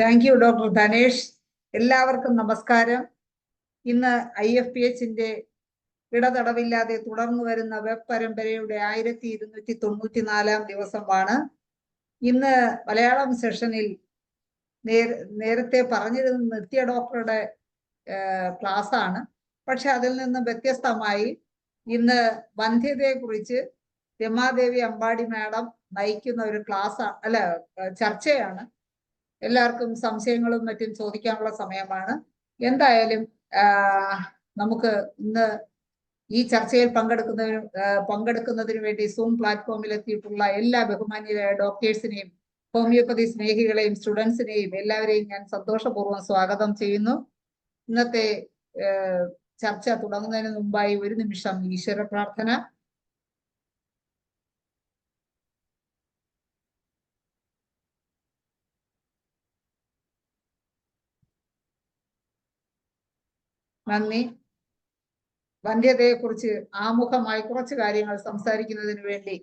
Thank you doctor Dhanesh. എല്ലാവർക്കും നമസ്കാരം. ഇന്ന് IFPHന്റെ ഇടതടവില്ലാതെ തുടർന്നു വരുന്ന വെബ് പരമ്പരയുടെ 1294 ദിവസമാണ്. ഇന്ന് മലയാളം സെഷനിൽ നേരത്തെ പറഞ്ഞിരുന്ന നിത്യ ഡോക്ടറുടെ ക്ലാസ് ആണ്. പക്ഷെ അതിൽ നിന്ന് വ്യത്യസ്തമായി ഇന്ന് വന്ധ്യതയെക്കുറിച്ച് രമാദേവി അമ്പാടി മാഡം നയിക്കുന്ന ഒരു ചർച്ചയാണ്. എല്ലാവർക്കും സംശയങ്ങളും മറ്റും ചോദിക്കാനുള്ള സമയമാണ്. എന്തായാലും നമുക്ക് ഇന്ന് ഈ ചർച്ചയിൽ പങ്കെടുക്കുന്നതിന് വേണ്ടി സൂം പ്ലാറ്റ്ഫോമിൽ എത്തിയിട്ടുള്ള എല്ലാ ബഹുമാന്യരായ ഡോക്ടേഴ്സിനെയും ഹോമിയോപ്പതി സ്നേഹികളെയും സ്റ്റുഡൻസിനെയും എല്ലാവരെയും ഞാൻ സന്തോഷപൂർവ്വം സ്വാഗതം ചെയ്യുന്നു. ഇന്നത്തെ ചർച്ച തുടങ്ങുന്നതിന് മുമ്പായി ഒരു നിമിഷം ഈശ്വര പ്രാർത്ഥന. നന്ദി. വന്ധ്യതയെക്കുറിച്ച് ആമുഖമായി കുറച്ച് കാര്യങ്ങൾ സംസാരിക്കുന്നതിന് വേണ്ടി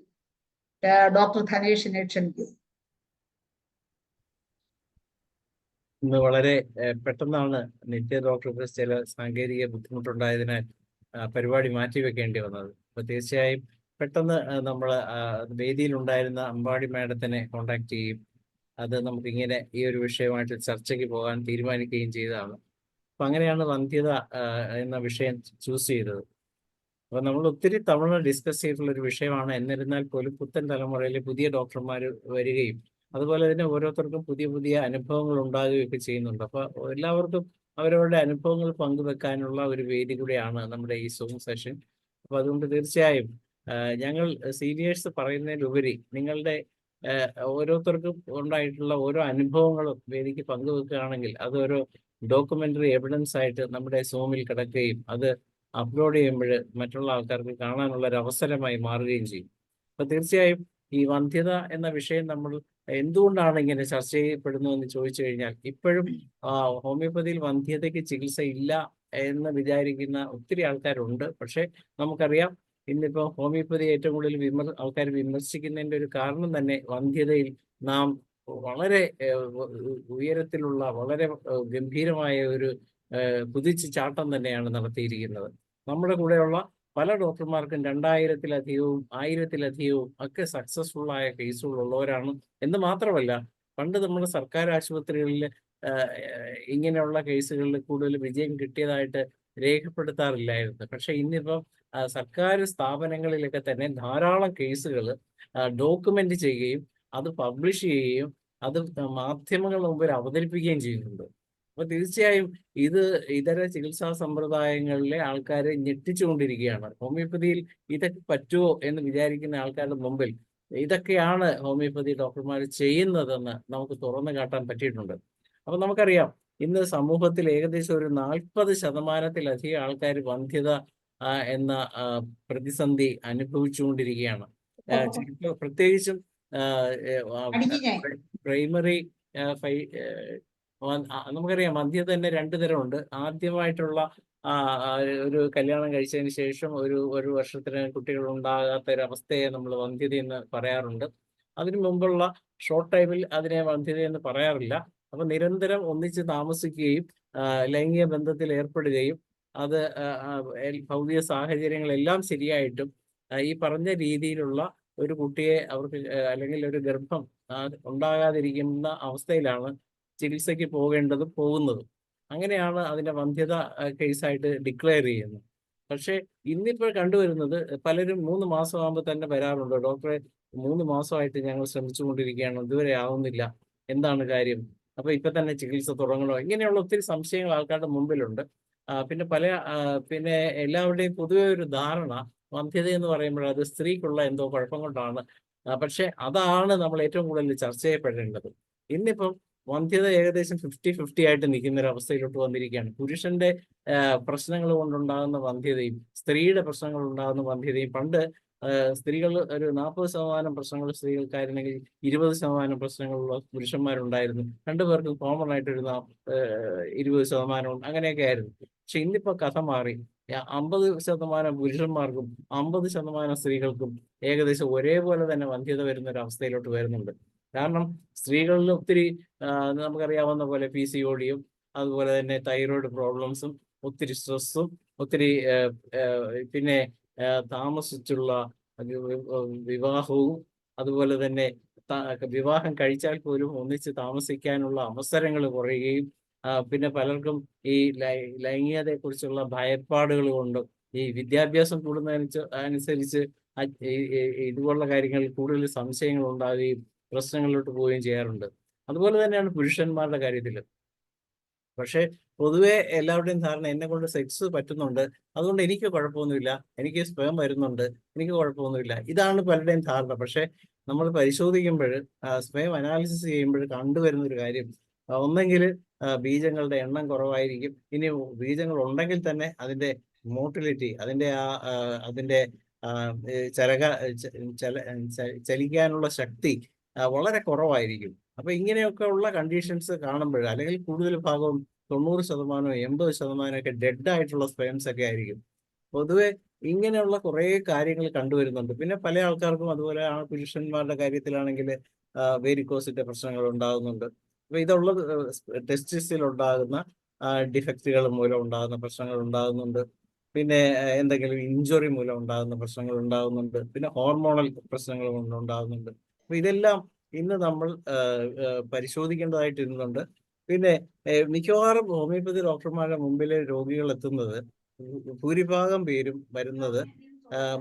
ഡോക്ടർ ധനേഷിനെ ക്ഷണിക്കുന്നു. ഇന്ന് വളരെ പെട്ടെന്നാണ് നിത്യ ഡോക്ടർക്ക് ചില സാങ്കേതിക ബുദ്ധിമുട്ടുണ്ടായതിനാൽ പരിപാടി മാറ്റിവെക്കേണ്ടി വന്നത്. അപ്പോൾ തീർച്ചയായും പെട്ടെന്ന് നമ്മൾ വേദിയിലുണ്ടായിരുന്ന അമ്പാടി മാഡത്തിനെ കോണ്ടാക്ട് ചെയ്യും. അത് നമുക്കിങ്ങനെ ഈ ഒരു വിഷയമായിട്ട് ചർച്ചയ്ക്ക് പോകാൻ തീരുമാനിക്കുകയും ചെയ്തതാണ്. അപ്പം അങ്ങനെയാണ് വന്ധ്യത എന്ന വിഷയം ചൂസ് ചെയ്തത്. അപ്പോൾ നമ്മൾ ഒത്തിരി തവണ ഡിസ്കസ് ചെയ്തിട്ടുള്ള ഒരു വിഷയമാണ്. എന്നിരുന്നാൽ പോലും പുത്തൻ തലമുറയിലെ പുതിയ ഡോക്ടർമാർ വരികയും അതുപോലെ തന്നെ ഓരോരുത്തർക്കും പുതിയ പുതിയ അനുഭവങ്ങൾ ഉണ്ടാകുകയൊക്കെ ചെയ്യുന്നുണ്ട്. അപ്പോൾ എല്ലാവർക്കും അവരവരുടെ അനുഭവങ്ങൾ പങ്കുവെക്കാനുള്ള ഒരു വേദി കൂടിയാണ് നമ്മുടെ ഈ സൂം സെഷൻ. അപ്പോൾ അതുകൊണ്ട് തീർച്ചയായും ഞങ്ങൾ സീനിയേഴ്സ് പറയുന്നതിലുപരി നിങ്ങളുടെ ഓരോരുത്തർക്കും ഉണ്ടായിട്ടുള്ള ഓരോ അനുഭവങ്ങളും വേദിക്ക് പങ്കുവെക്കുകയാണെങ്കിൽ അതൊരു ഡോക്യുമെന്ററി എവിഡൻസ് ആയിട്ട് നമ്മുടെ സൂമിൽ കിടക്കുകയും അത് അപ്ലോഡ് ചെയ്യുമ്പോൾ മറ്റുള്ള ആൾക്കാർക്ക് കാണാനുള്ള ഒരു അവസരമായി മാറുകയും ചെയ്യും. അപ്പൊ തീർച്ചയായും ഈ വന്ധ്യത എന്ന വിഷയം നമ്മൾ എന്തുകൊണ്ടാണ് ഇങ്ങനെ ചർച്ച ചെയ്യപ്പെടുന്നു എന്ന് ചോദിച്ചു കഴിഞ്ഞാൽ, ഇപ്പോഴും ഹോമിയോപ്പതിയിൽ വന്ധ്യതയ്ക്ക് ചികിത്സ ഇല്ല എന്ന് വിചാരിക്കുന്ന ഒത്തിരി ആൾക്കാരുണ്ട്. പക്ഷെ നമുക്കറിയാം ഇന്നിപ്പോൾ ഹോമിയോപ്പതി ഏറ്റവും കൂടുതൽ ആൾക്കാർ വിമർശിക്കുന്നതിൻ്റെ ഒരു കാരണം തന്നെ വന്ധ്യതയിൽ നാം വളരെ ഉയരത്തിലുള്ള വളരെ ഗംഭീരമായ ഒരു കുതിച്ചു ചാട്ടം തന്നെയാണ് നടത്തിയിരിക്കുന്നത്. നമ്മുടെ കൂടെയുള്ള പല ഡോക്ടർമാർക്കും 2000-ലധികവും 1000-ലധികവും ഒക്കെ സക്സസ്ഫുൾ ആയ കേസുകളുള്ളവരാണ്. എന്ന് മാത്രമല്ല, പണ്ട് നമ്മുടെ സർക്കാർ ആശുപത്രികളിൽ ഇങ്ങനെയുള്ള കേസുകളിൽ കൂടുതൽ വിജയം കിട്ടിയതായിട്ട് രേഖപ്പെടുത്താറില്ലായിരുന്നു. പക്ഷെ ഇന്നിപ്പം സർക്കാർ സ്ഥാപനങ്ങളിലൊക്കെ തന്നെ ധാരാളം കേസുകൾ ഡോക്യുമെന്റ് ചെയ്യുകയും അത് പബ്ലിഷ് ചെയ്യുകയും അത് മാധ്യമങ്ങളുടെ മുമ്പിൽ അവതരിപ്പിക്കുകയും ചെയ്യുന്നുണ്ട്. അപ്പൊ തീർച്ചയായും ഇത് ഇതര ചികിത്സാ സമ്പ്രദായങ്ങളിലെ ആൾക്കാരെ ഞെട്ടിച്ചുകൊണ്ടിരിക്കുകയാണ്. ഹോമിയോപ്പതിയിൽ ഇതൊക്കെ പറ്റുമോ എന്ന് വിചാരിക്കുന്ന ആൾക്കാരുടെ മുമ്പിൽ ഇതൊക്കെയാണ് ഹോമിയോപ്പതി ഡോക്ടർമാർ ചെയ്യുന്നതെന്ന് നമുക്ക് തുറന്നു കാട്ടാൻ പറ്റിയിട്ടുണ്ട്. അപ്പൊ നമുക്കറിയാം ഇന്ന് സമൂഹത്തിൽ ഏകദേശം ഒരു 40%-ലധികം ആൾക്കാർ വന്ധ്യത എന്ന പ്രതിസന്ധി അനുഭവിച്ചുകൊണ്ടിരിക്കുകയാണ്. പ്രത്യേകിച്ചും പ്രൈമറി നമുക്കറിയാം വന്ധ്യത തന്നെ 2 തരമുണ്ട്. ആദ്യമായിട്ടുള്ള ഒരു കല്യാണം കഴിച്ചതിന് ശേഷം ഒരു വർഷത്തിന് കുട്ടികൾ ഉണ്ടാകാത്ത ഒരു അവസ്ഥയെ നമ്മൾ വന്ധ്യത എന്ന് പറയാറുണ്ട്. അതിനു മുമ്പുള്ള ഷോർട്ട് ടൈമിൽ അതിനെ വന്ധ്യത എന്ന് പറയാറില്ല. അപ്പൊ നിരന്തരം ഒന്നിച്ച് താമസിക്കുകയും ലൈംഗിക ബന്ധത്തിൽ ഏർപ്പെടുകയും അത് ഭൗതിക സാഹചര്യങ്ങളെല്ലാം ശരിയായിട്ടും ഈ പറഞ്ഞ രീതിയിലുള്ള ഒരു കുട്ടിയെ അവർക്ക് അല്ലെങ്കിൽ ഒരു ഗർഭം ഉണ്ടാകാതിരിക്കുന്ന അവസ്ഥയിലാണ് ചികിത്സയ്ക്ക് പോകുന്നതും. അങ്ങനെയാണ് അതിന്റെ വന്ധ്യത കേസായിട്ട് ഡിക്ലെയർ ചെയ്യുന്നത്. പക്ഷെ ഇന്നിപ്പോൾ കണ്ടുവരുന്നത് പലരും 3 മാസമാകുമ്പോൾ തന്നെ വരാറുണ്ട്. ഡോക്ടറെ 3 മാസമായിട്ട് ഞങ്ങൾ ശ്രമിച്ചുകൊണ്ടിരിക്കുകയാണ്, ഇതുവരെ ആവുന്നില്ല, എന്താണ് കാര്യം, അപ്പൊ ഇപ്പൊ തന്നെ ചികിത്സ തുടങ്ങണോ? ഇങ്ങനെയുള്ള ഒത്തിരി സംശയങ്ങൾ ആൾക്കാരുടെ മുമ്പിലുണ്ട്. പിന്നെ എല്ലാവരുടെയും പൊതുവെ ഒരു ധാരണ വന്ധ്യത എന്ന് പറയുമ്പോൾ അത് സ്ത്രീക്കുള്ള എന്തോ കുഴപ്പം കൊണ്ടാണ്. പക്ഷെ അതാണ് നമ്മൾ ഏറ്റവും കൂടുതൽ ചർച്ച ചെയ്യപ്പെടേണ്ടത്. ഇന്നിപ്പം വന്ധ്യത ഏകദേശം 50-50 ആയിട്ട് നിൽക്കുന്ന ഒരു അവസ്ഥയിലോട്ട് വന്നിരിക്കുകയാണ്. പുരുഷന്റെ പ്രശ്നങ്ങൾ കൊണ്ടുണ്ടാകുന്ന വന്ധ്യതയും സ്ത്രീയുടെ പ്രശ്നങ്ങൾ ഉണ്ടാകുന്ന വന്ധ്യതയും, പണ്ട് സ്ത്രീകൾ ഒരു 40% പ്രശ്നങ്ങൾ സ്ത്രീകൾക്കായിരുന്നെങ്കിൽ 20% പ്രശ്നങ്ങളുള്ള പുരുഷന്മാരുണ്ടായിരുന്നു. രണ്ടുപേർക്കും കോമൺ ആയിട്ടൊരു 20% അങ്ങനെയൊക്കെ ആയിരുന്നു. പക്ഷെ ഇന്നിപ്പോ കഥ മാറി. 50% പുരുഷന്മാർക്കും 50% സ്ത്രീകൾക്കും ഏകദേശം ഒരേപോലെ തന്നെ വന്ധ്യത വരുന്ന ഒരു അവസ്ഥയിലോട്ട് വരുന്നുണ്ട്. കാരണം സ്ത്രീകളിൽ ഒത്തിരി നമുക്കറിയാവുന്ന പോലെ PCOD-യും അതുപോലെ തന്നെ തൈറോയ്ഡ് പ്രോബ്ലംസും ഒത്തിരി സ്ട്രെസ്സും ഒത്തിരി പിന്നെ താമസിച്ചുള്ള വിവാഹവും അതുപോലെ തന്നെ വിവാഹം കഴിച്ചാൽ പോലും ഒന്നിച്ച് താമസിക്കാനുള്ള അവസരങ്ങൾ കുറയുകയും പിന്നെ പലർക്കും ഈ ലൈംഗികതയെക്കുറിച്ചുള്ള ഭയപ്പാടുകൾ കൊണ്ട് ഈ വിദ്യാഭ്യാസം കൂടുന്നതനുസരിച്ച് ഇതുപോലുള്ള കാര്യങ്ങളിൽ കൂടുതൽ സംശയങ്ങൾ ഉണ്ടാവുകയും പ്രശ്നങ്ങളിലോട്ട് പോവുകയും ചെയ്യാറുണ്ട്. അതുപോലെ തന്നെയാണ് പുരുഷന്മാരുടെ കാര്യത്തിൽ. പക്ഷേ പൊതുവെ എല്ലാവരുടെയും ധാരണ എന്നെ കൊണ്ട് സെക്സ് പറ്റുന്നുണ്ട്, അതുകൊണ്ട് എനിക്ക് കുഴപ്പമൊന്നുമില്ല, എനിക്ക് സ്പേം വരുന്നുണ്ട്, എനിക്ക് കുഴപ്പമൊന്നുമില്ല, ഇതാണ് പലരുടെയും ധാരണ. പക്ഷെ നമ്മൾ പരിശോധിക്കുമ്പോൾ സ്പേം അനാലിസിസ് ചെയ്യുമ്പോൾ കണ്ടുവരുന്ന ഒരു കാര്യം, ഒന്നെങ്കിൽ ബീജങ്ങളുടെ എണ്ണം കുറവായിരിക്കും. ഇനി ബീജങ്ങൾ ഉണ്ടെങ്കിൽ തന്നെ അതിന്റെ മോട്ടിലിറ്റി, അതിന്റെ ചലിക്കാനുള്ള ശക്തി വളരെ കുറവായിരിക്കും. അപ്പൊ ഇങ്ങനെയൊക്കെ ഉള്ള കണ്ടീഷൻസ് കാണുമ്പോൾ, അല്ലെങ്കിൽ കൂടുതൽ ഭാഗവും 90%, 80% ഒക്കെ ഡെഡ് ആയിട്ടുള്ള സ്പേംസ് ഒക്കെ ആയിരിക്കും. പൊതുവെ ഇങ്ങനെയുള്ള കുറെ കാര്യങ്ങൾ കണ്ടുവരുന്നുണ്ട്. പിന്നെ പല ആൾക്കാർക്കും അതുപോലെ പുരുഷന്മാരുടെ കാര്യത്തിലാണെങ്കിൽ വേരിക്കോസിന്റെ പ്രശ്നങ്ങൾ ഉണ്ടാകുന്നുണ്ട്. അപ്പൊ ഇതുള്ളത് ടെസ്റ്റിസിൽ ഉണ്ടാകുന്ന ഡിഫക്റ്റുകൾ മൂലം ഉണ്ടാകുന്ന പ്രശ്നങ്ങൾ ഉണ്ടാകുന്നുണ്ട്. പിന്നെ എന്തെങ്കിലും ഇഞ്ചുറി മൂലം ഉണ്ടാകുന്ന പ്രശ്നങ്ങൾ ഉണ്ടാകുന്നുണ്ട്. പിന്നെ ഹോർമോണൽ പ്രശ്നങ്ങൾ ഉണ്ടാകുന്നുണ്ട്. അപ്പൊ ഇതെല്ലാം ഇന്ന് നമ്മൾ പരിശോധിക്കേണ്ടതായിട്ടിരുന്നുണ്ട്. പിന്നെ മിക്കവാറും ഹോമിയോപ്പതി ഡോക്ടർമാരുടെ മുമ്പിൽ രോഗികൾ എത്തുന്നത്, ഭൂരിഭാഗം പേരും വരുന്നത്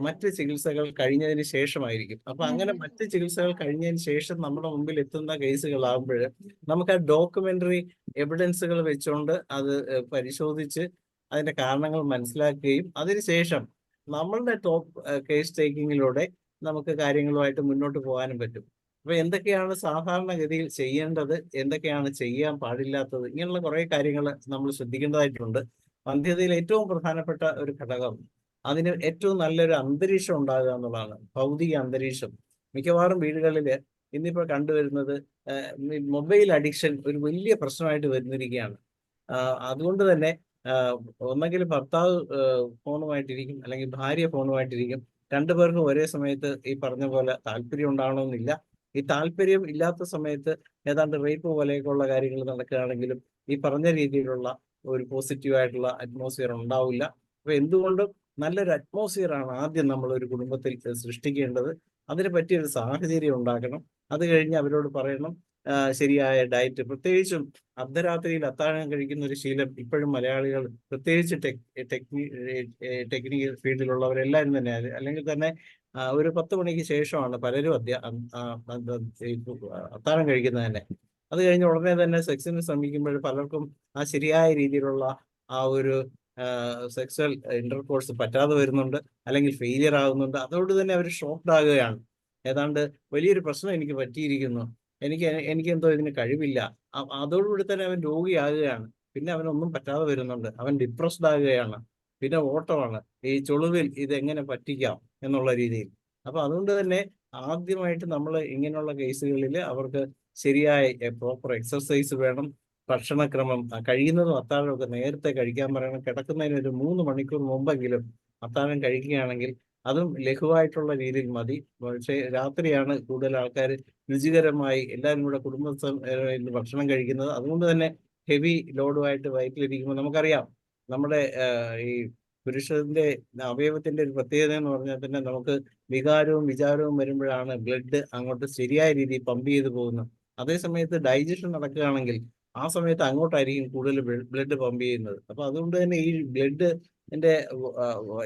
മറ്റ് ചികിത്സകൾ കഴിഞ്ഞതിന് ശേഷമായിരിക്കും. അപ്പൊ അങ്ങനെ മറ്റ് ചികിത്സകൾ കഴിഞ്ഞതിന് ശേഷം നമ്മുടെ മുമ്പിൽ എത്തുന്ന കേസുകളാകുമ്പോൾ നമുക്ക് ആ ഡോക്യുമെന്ററി എവിഡൻസുകൾ വെച്ചുകൊണ്ട് അത് പരിശോധിച്ച് അതിന്റെ കാരണങ്ങൾ മനസ്സിലാക്കുകയും അതിനുശേഷം നമ്മളുടെ ടോപ്പ് കേസ് ടേക്കിങ്ങിലൂടെ നമുക്ക് കാര്യങ്ങളുമായിട്ട് മുന്നോട്ട് പോകാനും പറ്റും. അപ്പൊ എന്തൊക്കെയാണ് സാധാരണഗതിയിൽ ചെയ്യേണ്ടത്, എന്തൊക്കെയാണ് ചെയ്യാൻ പാടില്ലാത്തത്, ഇങ്ങനെയുള്ള കുറെ കാര്യങ്ങൾ നമ്മൾ ശ്രദ്ധിക്കേണ്ടതായിട്ടുണ്ട്. വന്ധ്യതയിൽ ഏറ്റവും പ്രധാനപ്പെട്ട ഒരു ഘടകം അതിന് ഏറ്റവും നല്ലൊരു അന്തരീക്ഷം ഉണ്ടാകുക എന്നുള്ളതാണ്, ഭൗതിക അന്തരീക്ഷം. മിക്കവാറും വീടുകളിൽ ഇന്നിപ്പോൾ കണ്ടുവരുന്നത് മൊബൈൽ അഡിക്ഷൻ ഒരു വലിയ പ്രശ്നമായിട്ട് വരുന്നിരിക്കുകയാണ്. അതുകൊണ്ട് തന്നെ ഒന്നെങ്കിൽ ഭർത്താവ് ഫോണുമായിട്ടിരിക്കും, അല്ലെങ്കിൽ ഭാര്യ ഫോണുമായിട്ടിരിക്കും. രണ്ടുപേർക്കും ഒരേ സമയത്ത് ഈ പറഞ്ഞ പോലെ താല്പര്യം ഉണ്ടാവണമെന്നില്ല. ഈ താല്പര്യം ഇല്ലാത്ത സമയത്ത് ഏതാണ്ട് റേപ്പ് പോലെയൊക്കെയുള്ള കാര്യങ്ങൾ നടക്കുകയാണെങ്കിലും ഈ പറഞ്ഞ രീതിയിലുള്ള ഒരു പോസിറ്റീവായിട്ടുള്ള അറ്റ്മോസ്ഫിയർ ഉണ്ടാവില്ല. അപ്പൊ എന്തുകൊണ്ടും നല്ലൊരു അറ്റ്മോസ്ഫിയർ ആണ് ആദ്യം നമ്മൾ ഒരു കുടുംബത്തിൽ സൃഷ്ടിക്കേണ്ടത്. അതിന് പറ്റിയൊരു സാഹചര്യം ഉണ്ടാക്കണം. അത് കഴിഞ്ഞ് അവരോട് പറയണം ശരിയായ ഡയറ്റ്, പ്രത്യേകിച്ചും അർദ്ധരാത്രിയിൽ അത്താഴം കഴിക്കുന്ന ഒരു ശീലം ഇപ്പോഴും മലയാളികൾ, പ്രത്യേകിച്ച് ടെക്നിക്കൽ ഫീൽഡിലുള്ളവരെല്ലാവരും തന്നെ, അല്ലെങ്കിൽ തന്നെ ഒരു 10 മണിക്ക് ശേഷമാണ് പലരും അത്താഴം കഴിക്കുന്നത് തന്നെ. അത് കഴിഞ്ഞ് ഉടനെ തന്നെ സെക്സിന് ശ്രമിക്കുമ്പോൾ പലർക്കും ആ ശരിയായ രീതിയിലുള്ള ആ ഒരു സെക്സ്വൽ ഇന്റർകോഴ്സ് പറ്റാതെ വരുന്നുണ്ട്, അല്ലെങ്കിൽ ഫെയിലിയർ ആകുന്നുണ്ട്. അതുകൊണ്ട് തന്നെ അവർ ഷോക്ക്ഡ് ആകുകയാണ്. ഏതാണ്ട് വലിയൊരു പ്രശ്നം എനിക്ക് പറ്റിയിരിക്കുന്നു, എനിക്കെന്തോ ഇതിന് കഴിവില്ല. അതോടുകൂടി തന്നെ അവൻ രോഗിയാകുകയാണ്. പിന്നെ അവനൊന്നും പറ്റാതെ വരുന്നുണ്ട്, അവൻ ഡിപ്രസ്ഡ് ആകുകയാണ്. പിന്നെ ഓട്ടമാണ് ഈ ചുളിവിൽ ഇതെങ്ങനെ പറ്റിക്കാം എന്നുള്ള രീതിയിൽ. അപ്പൊ അതുകൊണ്ട് തന്നെ ആദ്യമായിട്ട് നമ്മൾ ഇങ്ങനെയുള്ള കേസുകളിൽ അവർക്ക് ശരിയായ പ്രോപ്പർ എക്സർസൈസ് വേണം. ഭക്ഷണക്രമം, കഴിയുന്നതും അത്താഴമൊക്കെ നേരത്തെ കഴിക്കാൻ പറയണം. കിടക്കുന്നതിന് ഒരു 3 മണിക്കൂർ മുമ്പെങ്കിലും അത്താഴം കഴിക്കുകയാണെങ്കിൽ അതും ലഘുവായിട്ടുള്ള രീതിയിൽ മതി. പക്ഷേ രാത്രിയാണ് കൂടുതൽ ആൾക്കാർ രുചികരമായി എല്ലാവരും കൂടെ ഭക്ഷണം കഴിക്കുന്നത്. അതുകൊണ്ട് തന്നെ ഹെവി ലോഡുമായിട്ട് വയറ്റിലിരിക്കുമ്പോൾ നമുക്കറിയാം, നമ്മുടെ ഈ പുരുഷന്റെ അവയവത്തിന്റെ ഒരു പ്രത്യേകത എന്ന് പറഞ്ഞാൽ തന്നെ നമുക്ക് വികാരവും വിചാരവും വരുമ്പോഴാണ് ബ്ലഡ് അങ്ങോട്ട് ശരിയായ രീതിയിൽ പമ്പ് ചെയ്ത് പോകുന്നത്. അതേസമയത്ത് ഡൈജഷൻ നടക്കുകയാണെങ്കിൽ ആ സമയത്ത് അങ്ങോട്ടായിരിക്കും കൂടുതൽ ബ്ലഡ് പമ്പ് ചെയ്യുന്നത്. അപ്പൊ അതുകൊണ്ട് തന്നെ ഈ ബ്ലഡിന്റെ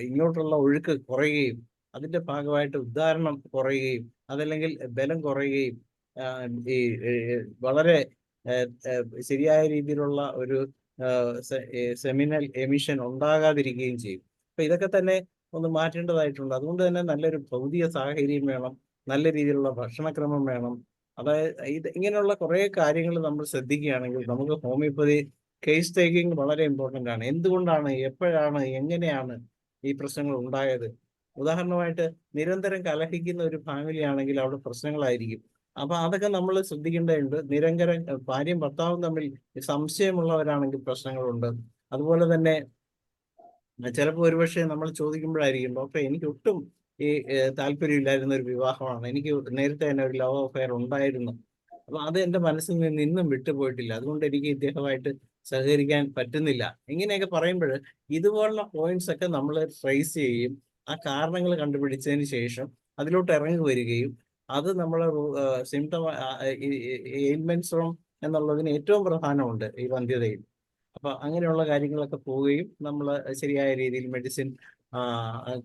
ഇങ്ങോട്ടുള്ള ഒഴുക്ക് കുറയുകയും അതിന്റെ ഭാഗമായിട്ട് ഉദ്ധാരണം കുറയുകയും അതല്ലെങ്കിൽ ബലം കുറയുകയും ഈ വളരെ ശരിയായ രീതിയിലുള്ള ഒരു സെമിനൽ എമിഷൻ ഉണ്ടാകാതിരിക്കുകയും ചെയ്യും. അപ്പൊ ഇതൊക്കെ തന്നെ ഒന്ന് മാറ്റേണ്ടതായിട്ടുണ്ട്. അതുകൊണ്ട് തന്നെ നല്ലൊരു ഭൗതിക സാഹചര്യം വേണം, നല്ല രീതിയിലുള്ള ഭക്ഷണക്രമം വേണം. അതായത് ഇങ്ങനെയുള്ള കുറെ കാര്യങ്ങൾ നമ്മൾ ശ്രദ്ധിക്കുകയാണെങ്കിൽ നമുക്ക് ഹോമിയോപ്പതി കേസ് ടേക്കിംഗ് വളരെ ഇമ്പോർട്ടൻ്റ് ആണ്. എന്തുകൊണ്ടാണ്, എപ്പോഴാണ്, എങ്ങനെയാണ് ഈ പ്രശ്നങ്ങൾ ഉണ്ടായത്? ഉദാഹരണമായിട്ട് നിരന്തരം കലഹിക്കുന്ന ഒരു ഫാമിലി ആണെങ്കിൽ അവിടെ പ്രശ്നങ്ങളായിരിക്കും. അപ്പൊ അതൊക്കെ നമ്മൾ ശ്രദ്ധിക്കേണ്ടതുണ്ട്. നിരന്തരം ഭാര്യയും ഭർത്താവും തമ്മിൽ സംശയമുള്ളവരാണെങ്കിൽ പ്രശ്നങ്ങളുണ്ട്. അതുപോലെ തന്നെ ചിലപ്പോൾ ഒരുപക്ഷെ നമ്മൾ ചോദിക്കുമ്പോഴായിരിക്കും, ഡോക്ടറെ എനിക്ക് ഒട്ടും ഈ താല്പര്യമില്ലായിരുന്ന ഒരു വിവാഹമാണ്, എനിക്ക് നേരത്തെ തന്നെ ഒരു ലവ് അഫെയർ ഉണ്ടായിരുന്നു, അപ്പൊ അത് എൻ്റെ മനസ്സിൽ നിന്ന് ഇന്നും വിട്ടുപോയിട്ടില്ല. അതുകൊണ്ട് എനിക്ക് ഇദ്ദേഹമായിട്ട് സഹകരിക്കാൻ പറ്റുന്നില്ല. ഇങ്ങനെയൊക്കെ പറയുമ്പോൾ ഇതുപോലുള്ള പോയിന്റ്സ് ഒക്കെ നമ്മൾ ട്രേസ് ചെയ്യും. ആ കാരണങ്ങൾ കണ്ടുപിടിച്ചതിന് ശേഷം അതിലോട്ട് ഇറങ്ങി വരികയും അത് നമ്മളെ സിംറ്റം എയിൽമെന്റ്സും എന്നുള്ളതിന് ഏറ്റവും പ്രധാനമുണ്ട് ഈ വന്ധ്യതയിൽ. അപ്പൊ അങ്ങനെയുള്ള കാര്യങ്ങളൊക്കെ പോവുകയും നമ്മൾ ശരിയായ രീതിയിൽ മെഡിസിൻ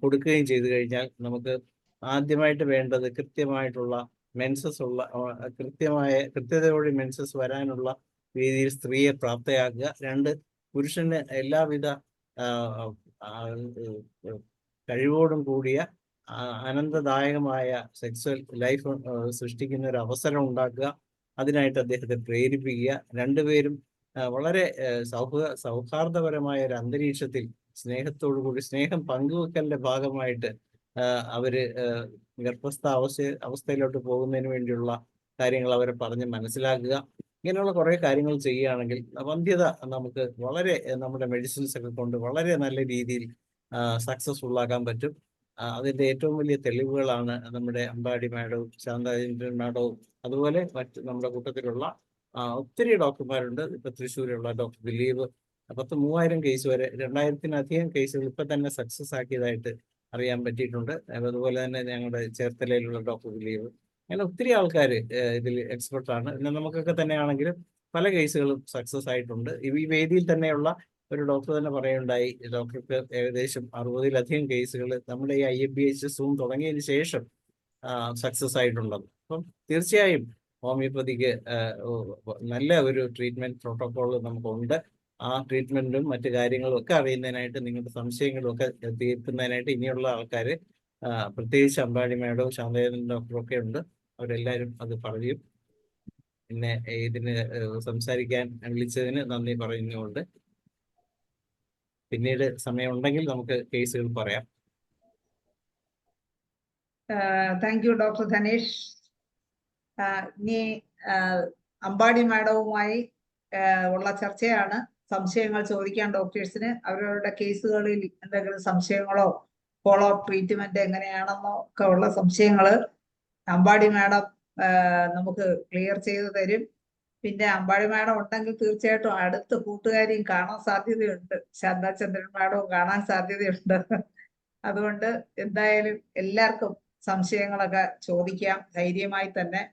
കൊടുക്കുകയും ചെയ്തു കഴിഞ്ഞാൽ നമുക്ക് ആദ്യമായിട്ട് വേണ്ടത് കൃത്യമായിട്ടുള്ള മെൻസസ് ഉള്ള കൃത്യതയോടെ മെൻസസ് വരാനുള്ള രീതിയിൽ സ്ത്രീയെ പ്രാപ്തയാക്കുക. രണ്ട്, പുരുഷന് എല്ലാവിധ കഴിവോടും കൂടിയ അനന്തദായകമായ സെക്സ്വൽ ലൈഫ് സൃഷ്ടിക്കുന്ന ഒരു അവസരം ഉണ്ടാക്കുക. അതിനായിട്ട് അദ്ദേഹത്തെ പ്രേരിപ്പിക്കുക. രണ്ടുപേരും വളരെ സൗഹാർദ്ദപരമായ ഒരു അന്തരീക്ഷത്തിൽ സ്നേഹത്തോടു കൂടി സ്നേഹം പങ്കുവെക്കലിന്റെ ഭാഗമായിട്ട് അവര് ഗർഭസ്ഥ അവസ്ഥയിലോട്ട് പോകുന്നതിന് വേണ്ടിയുള്ള കാര്യങ്ങൾ അവരെ പറഞ്ഞ് മനസ്സിലാക്കുക. ഇങ്ങനെയുള്ള കുറെ കാര്യങ്ങൾ ചെയ്യുകയാണെങ്കിൽ വന്ധ്യത നമുക്ക് വളരെ നമ്മുടെ മെഡിസിൻസ് ഒക്കെ കൊണ്ട് വളരെ നല്ല രീതിയിൽ സക്സസ്ഫുൾ ആക്കാൻ പറ്റും. അതിന്റെ ഏറ്റവും വലിയ തെളിവുകളാണ് നമ്മുടെ അമ്പാടി മാഡവും ശാന്താചന്ദ്രൻ മാഡവും അതുപോലെ മറ്റ് നമ്മുടെ കൂട്ടത്തിലുള്ള ഒത്തിരി ഡോക്ടർമാരുണ്ട്. ഇപ്പൊ തൃശ്ശൂരുള്ള ഡോക്ടർ ദിലീപ് 3000 കേസ് വരെ 2000-ലധികം കേസുകൾ ഇപ്പൊ തന്നെ സക്സസ് ആക്കിയതായിട്ട് അറിയാൻ പറ്റിയിട്ടുണ്ട്. അതുപോലെ തന്നെ ഞങ്ങളുടെ ചേർത്തലയിലുള്ള ഡോക്ടർ ദിലീപ്, അങ്ങനെ ഒത്തിരി ആൾക്കാർ ഇതിൽ എക്സ്പെർട്ടാണ്. പിന്നെ നമുക്കൊക്കെ തന്നെയാണെങ്കിലും പല കേസുകളും സക്സസ് ആയിട്ടുണ്ട്. ഈ വേദിയിൽ തന്നെയുള്ള ഒരു ഡോക്ടർ തന്നെ പറയുണ്ടായി, ഡോക്ടർക്ക് ഏകദേശം 60-ലധികം കേസുകൾ നമ്മുടെ ഈ IFBH സൂം തുടങ്ങിയതിന് ശേഷം സക്സസ് ആയിട്ടുള്ളത്. അപ്പം തീർച്ചയായും ഹോമിയോപ്പതിക്ക് നല്ല ഒരു ട്രീറ്റ്മെന്റ് പ്രോട്ടോകോൾ നമുക്കുണ്ട്. ആ ട്രീറ്റ്മെന്റും മറ്റു കാര്യങ്ങളും ഒക്കെ അറിയുന്നതിനായിട്ട് നിങ്ങളുടെ സംശയങ്ങളും ഒക്കെ തീർക്കുന്നതിനായിട്ട് ഇനിയുള്ള ആൾക്കാർ പ്രത്യേകിച്ച് അമ്പാടി മാഡവും ശാന്തചന്ദ്രൻ ഡോക്ടറും ഒക്കെ ഉണ്ട്. അവരെല്ലാവരും അത് പറയും. പിന്നെ ഇതിന് സംസാരിക്കാൻ വിളിച്ചതിന് നന്ദി പറയുന്നുകൊണ്ട് പിന്നീട് സമയമുണ്ടെങ്കിൽ നമുക്ക് കേസുകൾ പറയാം. Thank you doctor Dhanesh. ഇനി അമ്പാടി മാഡവുമായി ഉള്ള ചർച്ചയാണ്. സംശയങ്ങൾ ചോദിക്കാൻ ഡോക്ടേഴ്സിന് അവരവരുടെ കേസുകളിൽ എന്തെങ്കിലും സംശയങ്ങളോ ഫോളോ അപ്പ് ട്രീറ്റ്മെന്റ് എങ്ങനെയാണെന്നോ ഒക്കെ ഉള്ള സംശയങ്ങള് അമ്പാടി മാഡം നമുക്ക് ക്ലിയർ ചെയ്ത് തരും. പിന്നെ അമ്പാടി മാഡം ഉണ്ടെങ്കിൽ തീർച്ചയായിട്ടും അടുത്ത കൂട്ടുകാരിയും കാണാൻ സാധ്യതയുണ്ട്, ശാന്താചന്ദ്രൻ മാഡവും കാണാൻ സാധ്യതയുണ്ട്. അതുകൊണ്ട് എന്തായാലും എല്ലാവർക്കും സംശയങ്ങളൊക്കെ ചോദിക്കാം ധൈര്യമായി തന്നെ.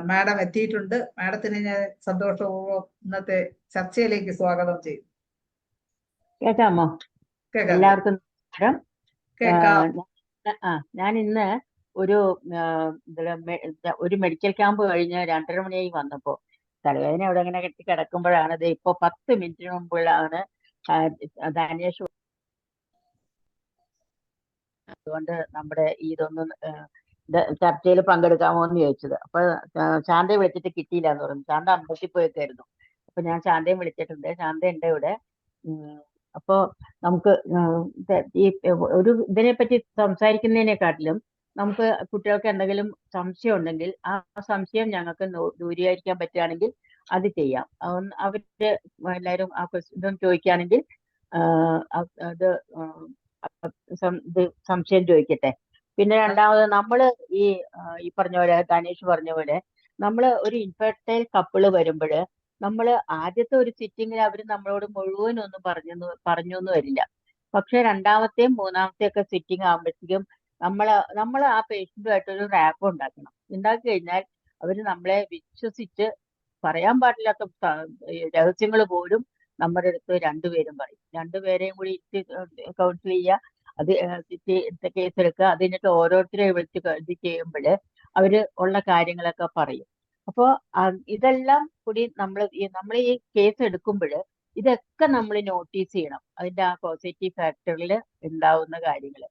മാഡം എത്തിയിട്ടുണ്ട്. മാഡത്തിന് ഞാൻ സന്തോഷപൂർവ്വം ഇന്നത്തെ ചർച്ചയിലേക്ക് സ്വാഗതം ചെയ്യും. കേൾക്കാമോ? എല്ലാവർക്കും നമസ്കാരം. ഞാൻ ഇന്ന് ഒരു മെഡിക്കൽ ക്യാമ്പ് കഴിഞ്ഞ് 2:30 മണിയായി വന്നപ്പോ തലവേദന അവിടെ അങ്ങനെ കെട്ടി കിടക്കുമ്പോഴാണ് ഇത് ഇപ്പൊ 10 മിനിറ്റിന് മുമ്പുള്ളാണ് ധനേഷ്. അതുകൊണ്ട് നമ്മുടെ ഇതൊന്നും ചർച്ചയിൽ പങ്കെടുക്കാമോ എന്ന് ചോദിച്ചത്. അപ്പൊ ശാന്തയെ വിളിച്ചിട്ട് കിട്ടിയില്ല എന്ന് പറഞ്ഞു. ശാന്ത അമ്പലത്തിൽ പോയേക്കായിരുന്നു. അപ്പൊ ഞാൻ ശാന്തയെ വിളിച്ചിട്ടുണ്ട്. ശാന്ത ഉണ്ട് ഇവിടെ. അപ്പോ നമുക്ക് ഈ ഇതിനെപ്പറ്റി സംസാരിക്കുന്നതിനെക്കാട്ടിലും നമുക്ക് കുട്ടികൾക്ക് എന്തെങ്കിലും സംശയം ഉണ്ടെങ്കിൽ ആ സംശയം ഞങ്ങൾക്ക് ദൂരീകരിക്കാൻ പറ്റുകയാണെങ്കിൽ അത് ചെയ്യാം. അവര് എല്ലാവരും ആ ക്വസ്റ്റ്യൻ ചോദിക്കുകയാണെങ്കിൽ അത് സംശയം ചോദിക്കട്ടെ. പിന്നെ രണ്ടാമത് നമ്മള് ഈ പറഞ്ഞ പോലെ ധനേഷ് പറഞ്ഞ പോലെ നമ്മള് ഒരു ഇൻഫെർട്ടൈൽ കപ്പിള് വരുമ്പോൾ നമ്മൾ ആദ്യത്തെ ഒരു സിറ്റിങ്ങിൽ അവർ നമ്മളോട് മുഴുവൻ ഒന്നും പറഞ്ഞൊന്നും വരില്ല. പക്ഷെ രണ്ടാമത്തെയും മൂന്നാമത്തെയും ഒക്കെ സിറ്റിംഗ് ആകുമ്പോഴത്തേക്കും നമ്മൾ ആ പേഷ്യന്റുമായിട്ടൊരു റാപ്പ് ഉണ്ടാക്കി കഴിഞ്ഞാൽ അവർ നമ്മളെ വിശ്വസിച്ച് പറയാൻ പാടില്ലാത്ത രഹസ്യങ്ങൾ പോലും നമ്മുടെ അടുത്ത് രണ്ടുപേരും പറയും. രണ്ടുപേരെയും കൂടി കൗൺസിൽ ചെയ്യുക, അത് കേസ് എടുക്കുക, അത് കഴിഞ്ഞിട്ട് ഓരോരുത്തരെ വിളിച്ച് ഇത് ചെയ്യുമ്പോൾ അവര് ഉള്ള കാര്യങ്ങളൊക്കെ പറയും. അപ്പോ ഇതെല്ലാം കൂടി നമ്മൾ ഈ കേസ് എടുക്കുമ്പോൾ ഇതൊക്കെ നമ്മൾ നോട്ടീസ് ചെയ്യണം, അതിന്റെ ആ പോസിറ്റീവ് ഫാക്ടറിൽ ഉണ്ടാവുന്ന കാര്യങ്ങൾ.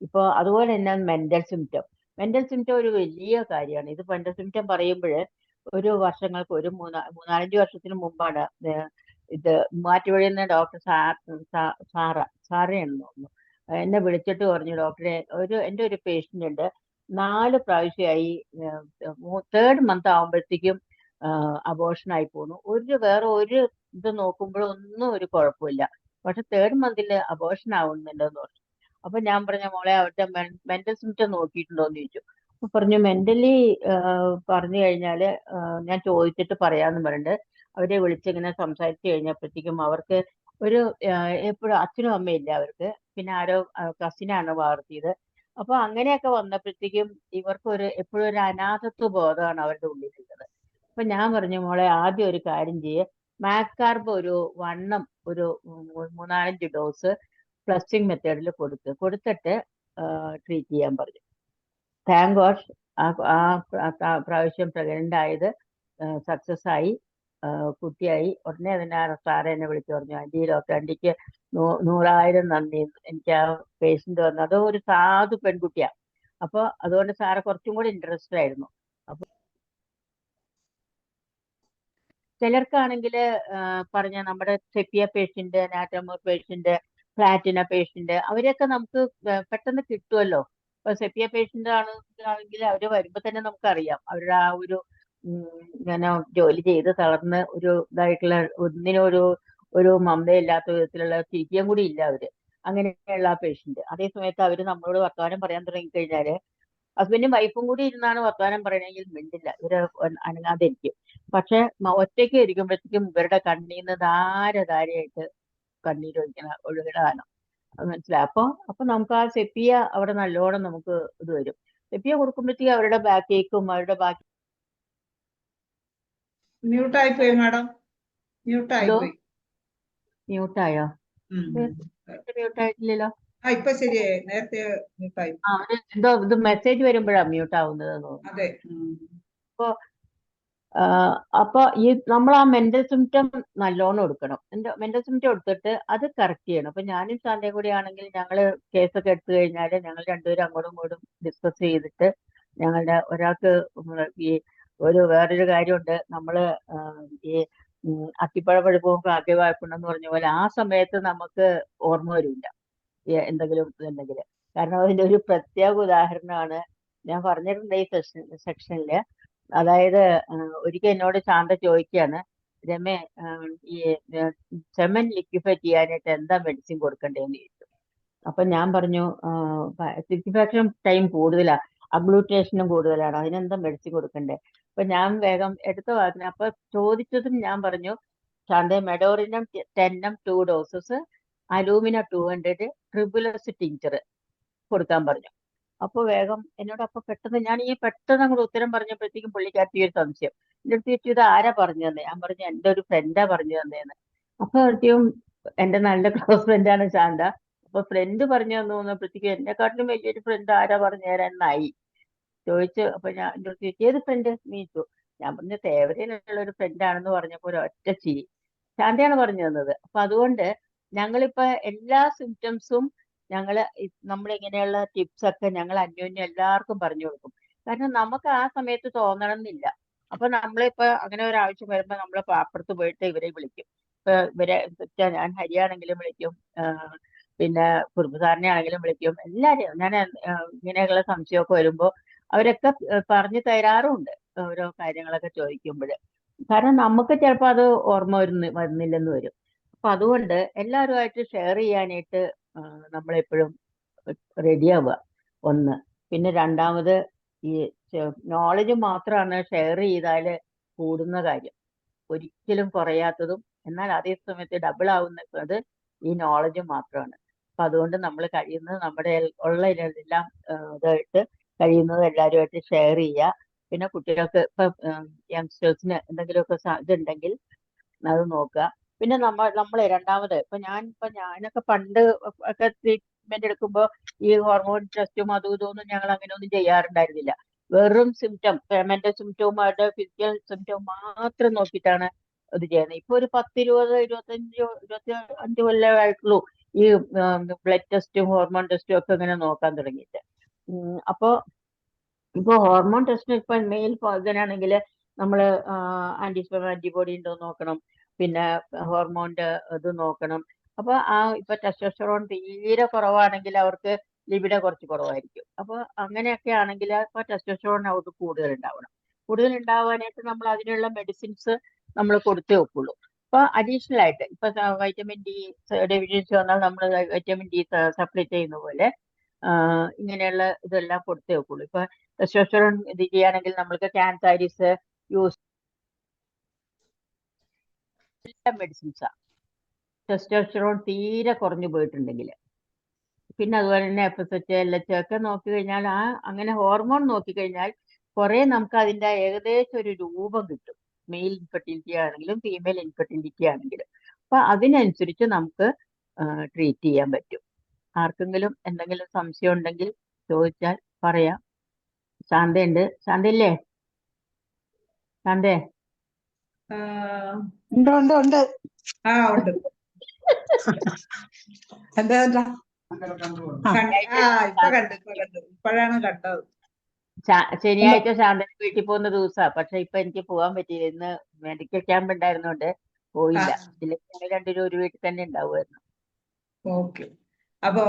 ഇപ്പൊ അതുപോലെ തന്നെ മെന്റൽ സിംറ്റം ഒരു വലിയ കാര്യമാണ്. ഇത് മെന്റൽ സിംറ്റം പറയുമ്പോൾ ഒരു വർഷങ്ങൾക്ക് ഒരു 3-4 വർഷത്തിന് മുമ്പാണ് ഇത് മൂവാറ്റുപുഴയിൽ നിന്ന് ഡോക്ടർ സാറയാണെന്ന് തോന്നുന്നു എന്നെ വിളിച്ചിട്ട് പറഞ്ഞു, ഡോക്ടറെ എൻ്റെ ഒരു പേഷ്യന്റ് ഉണ്ട്, 4 പ്രാവശ്യമായി 3rd മന്ത് ആകുമ്പോഴത്തേക്കും അബോർഷനായി പോകുന്നു. വേറെ ഒരു ഇത് നോക്കുമ്പോഴൊന്നും ഒരു കുഴപ്പമില്ല, പക്ഷെ 3rd മന്തിൽ അബോർഷൻ ആവുന്നുണ്ടെന്ന് പറഞ്ഞു. അപ്പൊ ഞാൻ പറഞ്ഞ മോളെ അവരുടെ മെന്റൽ സിംറ്റം നോക്കിയിട്ടുണ്ടോ എന്ന് ചോദിച്ചു. അപ്പൊ പറഞ്ഞു മെന്റലി പറഞ്ഞു കഴിഞ്ഞാല് ഞാൻ ചോദിച്ചിട്ട് പറയാന്ന് പറഞ്ഞിട്ട് അവരെ വിളിച്ചിങ്ങനെ സംസാരിച്ചു കഴിഞ്ഞപ്പോഴത്തേക്കും അവർക്ക് ഒരു എപ്പോഴും അച്ഛനും അമ്മയും ഇല്ല അവർക്ക്, പിന്നെ ആരോ കസിനാണ് വളർത്തിയത്. അപ്പൊ അങ്ങനെയൊക്കെ വന്നപ്പോഴത്തേക്കും ഇവർക്ക് എപ്പോഴും ഒരു അനാഥത്വ ബോധമാണ് അവരുടെ ഉള്ളിലുള്ളത്. അപ്പൊ ഞാൻ പറഞ്ഞു മോളെ ആദ്യം ഒരു കാര്യം ചെയ്യേ, മാക്കാർബ് ഒരു ഒരു 3-4 ഡോസ് ഫ്ലഷിംഗ് മെത്തേഡിൽ കൊടുത്തിട്ട് ട്രീറ്റ് ചെയ്യാൻ പറഞ്ഞു. താങ്ക് ഗോഡ് പ്രാവശ്യം പ്രഗ്നന്റ് ആയത് സക്സസ് ആയി, കുട്ടിയായി. ഉടനെ തന്നെ സാറ് എന്നെ വിളിച്ചു പറഞ്ഞു, ഡോക്ടർ ആൻറ്റിക്ക് 100,000 നന്ദി, എനിക്ക് ആ പേഷ്യന്റ് വന്നു, അതോ ഒരു സാധു പെൺകുട്ടിയാ. അപ്പൊ അതുകൊണ്ട് സാറ് കുറച്ചും കൂടി ഇൻട്രസ്റ്റഡ് ആയിരുന്നു. അപ്പൊ ചിലർക്കാണെങ്കിൽ പറഞ്ഞ നമ്മുടെ sepia patient, natrum mur patient, platina patient, അവരെയൊക്കെ നമുക്ക് പെട്ടെന്ന് കിട്ടുമല്ലോ. ഇപ്പൊ സെപ്പിയ പേഷ്യന്റ് ആണെങ്കിൽ അവര് വരുമ്പോ തന്നെ നമുക്കറിയാം അവരുടെ ആ ഒരു ഇങ്ങനെ ജോലി ചെയ്ത് തളർന്ന് ഒരു ഇതായിട്ടുള്ള ഒരു മമതയില്ലാത്ത വിധത്തിലുള്ള ചിരിക്കുകയും കൂടി ഇല്ല അവര്. അങ്ങനെയുള്ള ആ പേഷ്യന്റ്. അതേ സമയത്ത് അവര് നമ്മളോട് വർത്തമാനം പറയാൻ തുടങ്ങിക്കഴിഞ്ഞാല് ഹസ്ബൻഡും വൈഫും കൂടി ഇരുന്നാണ് വർത്തമാനം പറയണമെങ്കിൽ മിണ്ടില്ല, ഇവര് അനങ്ങാതെ ഇരിക്കും. പക്ഷെ ഒറ്റയ്ക്ക് ഇരിക്കുമ്പോഴത്തേക്കും ഇവരുടെ കണ്ണീന്ന് ധാരധാരയായിട്ട് കണ്ണീര് ഒഴുകണ മനസ്സിലായി. അപ്പൊ നമുക്ക് ആ സെപ്പിയ അവിടെ നല്ലോണം നമുക്ക് ഇത് വരും. സെപ്പിയ കൊടുക്കുമ്പോഴത്തേക്കും അവരുടെ ബാക്ക് ഏക്കും അവരുടെ ബാക്കി മ്യൂട്ടായി പോയി മാഡം, മ്യൂട്ടായി എന്തോ പോയി. മ്യൂട്ടായോ? മ്യൂട്ടായിട്ടില്ലല്ലോ. ഇപ്പൊ ശരിയായി, നേരത്തെ മ്യൂട്ടായി. എന്തോ ഇത് മെസ്സേജ് വരുമ്പോഴാ മ്യൂട്ട് ആവുന്നത് തോന്നുന്നു. അതെ. അപ്പൊ ഈ നമ്മൾ ആ മെന്റൽ സിംറ്റം നല്ലോണം എടുക്കണം. മെന്റൽ സിംറ്റം എടുത്തിട്ട് അത് കറക്റ്റ് ചെയ്യണം. അപ്പൊ ഞാനും സാന്റയും കൂടി ആണെങ്കിൽ ഞങ്ങള് കേസൊക്കെ എടുത്തു കഴിഞ്ഞാല് ഞങ്ങൾ രണ്ടുപേരും അങ്ങോട്ടും ഇങ്ങോട്ടും ഡിസ്കസ് ചെയ്തിട്ട് ഞങ്ങളുടെ ഒരാൾക്ക് ഈ വേറൊരു കാര്യമുണ്ട്, നമ്മള് ഈ അത്തിപ്പഴ പഴുപ്പവും ഭാഗ്യവായ്പുണ്ടെന്ന് പറഞ്ഞ പോലെ ആ സമയത്ത് നമുക്ക് ഓർമ്മ വരില്ല എന്തെങ്കിലും ഇതുണ്ടെങ്കിൽ. കാരണം അതിന്റെ ഒരു പ്രത്യേക ഉദാഹരണമാണ് ഞാൻ പറഞ്ഞിട്ടുണ്ട് ഈ സെക്ഷനില്. അതായത് ഒരിക്കൽ എന്നോട് ശാന്ത ചോദിക്കുകയാണ്, രമേ ഈ സെമൻ ലിക്വിഫൈറ്റ് ചെയ്യാനായിട്ട് എന്താ മെഡിസിൻ കൊടുക്കണ്ടേന്ന് ചോദിച്ചു. അപ്പൊ ഞാൻ പറഞ്ഞു ലിക്വിഫാക്ഷൻ ടൈം കൂടുതലാ, അഗ്ലൂട്ടേഷനും കൂടുതലാണ്, അതിനെന്താ മെഡിസിൻ കൊടുക്കണ്ടേ? അപ്പൊ ഞാൻ വേഗം എടുത്ത വാക്കിന് അപ്പൊ ചോദിച്ചതും ഞാൻ പറഞ്ഞു, Shantha medorrhinum 10 2 doses, alumina 200, tribulus tincture കൊടുക്കാൻ പറഞ്ഞു. അപ്പൊ വേഗം എന്നോട് അപ്പൊ പെട്ടെന്ന് അങ്ങോട്ട് ഉത്തരം പറഞ്ഞപ്പോഴത്തേക്കും പുള്ളിക്കാരത്തി ഒരു സംശയം എൻ്റെ അടുത്ത് ചോദിച്ചു, ഇത് ആരാ പറഞ്ഞു തന്നെ? ഞാൻ പറഞ്ഞു എൻ്റെ ഒരു ഫ്രണ്ടാ പറഞ്ഞു തന്നേന്ന്. അപ്പൊ എന്റെ നല്ല ക്ലോസ് ഫ്രണ്ടാണ് ശാന്ത. അപ്പൊ ഫ്രണ്ട് പറഞ്ഞു തന്നു തോന്നുമ്പോഴത്തേക്കും എന്നെക്കാട്ടിലും വലിയൊരു ഫ്രണ്ട് ആരാ പറഞ്ഞു തരാനായി ചോദിച്ചു. അപ്പൊ ഞാൻ എൻ്റെ അടുത്ത് ചോദിച്ചു, ഏത് ഫ്രണ്ട് നീച്ചു? ഞാൻ പറഞ്ഞു തേവരയിലുള്ള ഒരു ഫ്രണ്ടാണെന്ന് പറഞ്ഞപ്പോ ഒരു ഒറ്റ ചിരി. ശാന്തയാണ് പറഞ്ഞു തന്നത്. അപ്പൊ അതുകൊണ്ട് ഞങ്ങളിപ്പോ എല്ലാ സിംറ്റംസും നമ്മളിങ്ങനെയുള്ള ടിപ്സ് ഒക്കെ ഞങ്ങൾ അന്യോന്യം എല്ലാവർക്കും പറഞ്ഞു കൊടുക്കും. കാരണം നമുക്ക് ആ സമയത്ത് തോന്നണം എന്നില്ല. അപ്പൊ നമ്മളിപ്പോ അങ്ങനെ ഒരു ആവശ്യം വരുമ്പോ നമ്മൾ അപ്പുറത്ത് പോയിട്ട് ഇവരെ വിളിക്കും. ഇപ്പൊ ഞാൻ ഹരിയാണെങ്കിലും വിളിക്കും, പിന്നെ കുറുമ്പുസാറിനെ ആണെങ്കിലും വിളിക്കും. എല്ലാരെയും ഞാൻ ഇങ്ങനെയുള്ള സംശയമൊക്കെ വരുമ്പോ അവരൊക്കെ പറഞ്ഞു തരാറുണ്ട് ഓരോ കാര്യങ്ങളൊക്കെ ചോദിക്കുമ്പോൾ. കാരണം നമുക്ക് ചിലപ്പോൾ അത് ഓർമ്മ വരുന്നില്ലെന്ന് വരും. അപ്പൊ അതുകൊണ്ട് എല്ലാവരുമായിട്ട് ഷെയർ ചെയ്യാനായിട്ട് നമ്മളെപ്പോഴും റെഡി ആവുക ഒന്ന്. പിന്നെ രണ്ടാമത് ഈ നോളജ് മാത്രമാണ് ഷെയർ ചെയ്താൽ കൂടുന്ന കാര്യം, ഒരിക്കലും കുറയാത്തതും എന്നാൽ അതേ സമയത്ത് ഡബിൾ ആവുന്നത് ഈ നോളജ് മാത്രമാണ്. അപ്പൊ അതുകൊണ്ട് നമ്മൾ കഴിയുന്നത് നമ്മുടെ ഉള്ളതിനെല്ലാം ഇതായിട്ട് കഴിയുന്നത് എല്ലാവരുമായിട്ട് ഷെയർ ചെയ്യുക. പിന്നെ കുട്ടികൾക്ക് ഇപ്പൊ യങ്സ്റ്റേഴ്സിന് എന്തെങ്കിലുമൊക്കെ ഇതുണ്ടെങ്കിൽ അത് നോക്കുക. പിന്നെ നമ്മളെ രണ്ടാമത് ഞാനൊക്കെ പണ്ട് ഒക്കെ ട്രീറ്റ്മെന്റ് എടുക്കുമ്പോൾ ഈ ഹോർമോൺ ടെസ്റ്റും അതും ഇതൊന്നും ഞങ്ങൾ അങ്ങനെയൊന്നും ചെയ്യാറുണ്ടായിരുന്നില്ല. വെറും സിംറ്റം, മെന്റൽ സിംറ്റവും അവരുടെ ഫിസിക്കൽ സിംറ്റവും മാത്രം നോക്കിയിട്ടാണ് ഇത് ചെയ്യുന്നത്. ഇപ്പൊ ഒരു 10-20-25 കൊല്ലമായിട്ടുള്ളൂ ഈ ബ്ലഡ് ടെസ്റ്റും ഹോർമോൺ ടെസ്റ്റും ഒക്കെ ഇങ്ങനെ നോക്കാൻ തുടങ്ങിയിട്ട്. അപ്പോ ഇപ്പൊ ഹോർമോൺ ടെസ്റ്റിന് ഇപ്പൊ മെയിൽ ഇതിനാണെങ്കിൽ നമ്മള് ആന്റിസ്പെർം ആന്റിബോഡി ഉണ്ടോ നോക്കണം, പിന്നെ ഹോർമോണിന്റെ ഇത് നോക്കണം. അപ്പൊ ഇപ്പൊ ടെസ്റ്റോസ്റ്ററോൺ തീരെ കുറവാണെങ്കിൽ അവർക്ക് ലിബിഡോ കുറച്ച് കുറവായിരിക്കും. അപ്പൊ അങ്ങനെയൊക്കെ ആണെങ്കിൽ ഇപ്പൊ ടെസ്റ്റോസ്റ്ററോൺ അവർക്ക് കൂടുതൽ ഉണ്ടാവാനായിട്ട് നമ്മൾ അതിനുള്ള മെഡിസിൻസ് നമ്മൾ കൊടുത്തേ വെക്കുള്ളൂ. അപ്പൊ അഡീഷണൽ ആയിട്ട് ഇപ്പൊ വൈറ്റമിൻ ഡി ഡെഫിഷ്യൻസി വന്നാൽ നമ്മൾ വൈറ്റമിൻ ഡി സപ്ലിറ്റ് ചെയ്യുന്ന പോലെ ഇങ്ങനെയുള്ള ഇതെല്ലാം കൊടുത്തേ വെക്കുള്ളൂ. ഇപ്പൊ ടെസ്റ്റോസ്റ്ററോൺ ഇത് ചെയ്യുകയാണെങ്കിൽ നമ്മൾക്ക് ക്യാൻസാരിസ് യൂസ് മെഡിസിൻസാ ടെസ്റ്റോസ്റ്ററോൺ തീരെ കുറഞ്ഞു പോയിട്ടുണ്ടെങ്കിൽ. പിന്നെ അതുപോലെ തന്നെ FSH LH ഒക്കെ നോക്കി കഴിഞ്ഞാൽ അങ്ങനെ ഹോർമോൺ നോക്കിക്കഴിഞ്ഞാൽ കുറെ നമുക്ക് അതിന്റെ ഏകദേശം ഒരു രൂപം കിട്ടും. മെയിൽ ഇൻഫെർട്ടിലിറ്റി ആണെങ്കിലും ഫീമെയിൽ ഇൻഫെർട്ടിലിറ്റി ആണെങ്കിലും. അപ്പൊ അതിനനുസരിച്ച് നമുക്ക് ട്രീറ്റ് ചെയ്യാൻ പറ്റും. ആർക്കെങ്കിലും എന്തെങ്കിലും സംശയം ഉണ്ടെങ്കിൽ ചോദിച്ചാൽ പറയാം. ശാന്തയുണ്ട്. ശാന്തയില്ലേ? ശാന്തേ? ആ, ഉണ്ട് ഉണ്ട് ഉണ്ട്. ആ ഉണ്ട്. എന്താ എന്താ ഇപ്പോഴാണ് കണ്ടത്. ശനിയാഴ്ച ശാന്തന് വീട്ടിൽ പോകുന്ന ദിവസാ. പക്ഷെ ഇപ്പൊ എനിക്ക് പോകാൻ പറ്റിയില്ല. ഇന്ന് മെഡിക്കൽ ക്യാമ്പ് ഉണ്ടായിരുന്നോണ്ട് പോയില്ല. ഇല്ലെങ്കിൽ രണ്ടുപേരും ഒരു വീട്ടിൽ തന്നെ ഉണ്ടാവുമായിരുന്നു. ഓക്കെ. അപ്പോ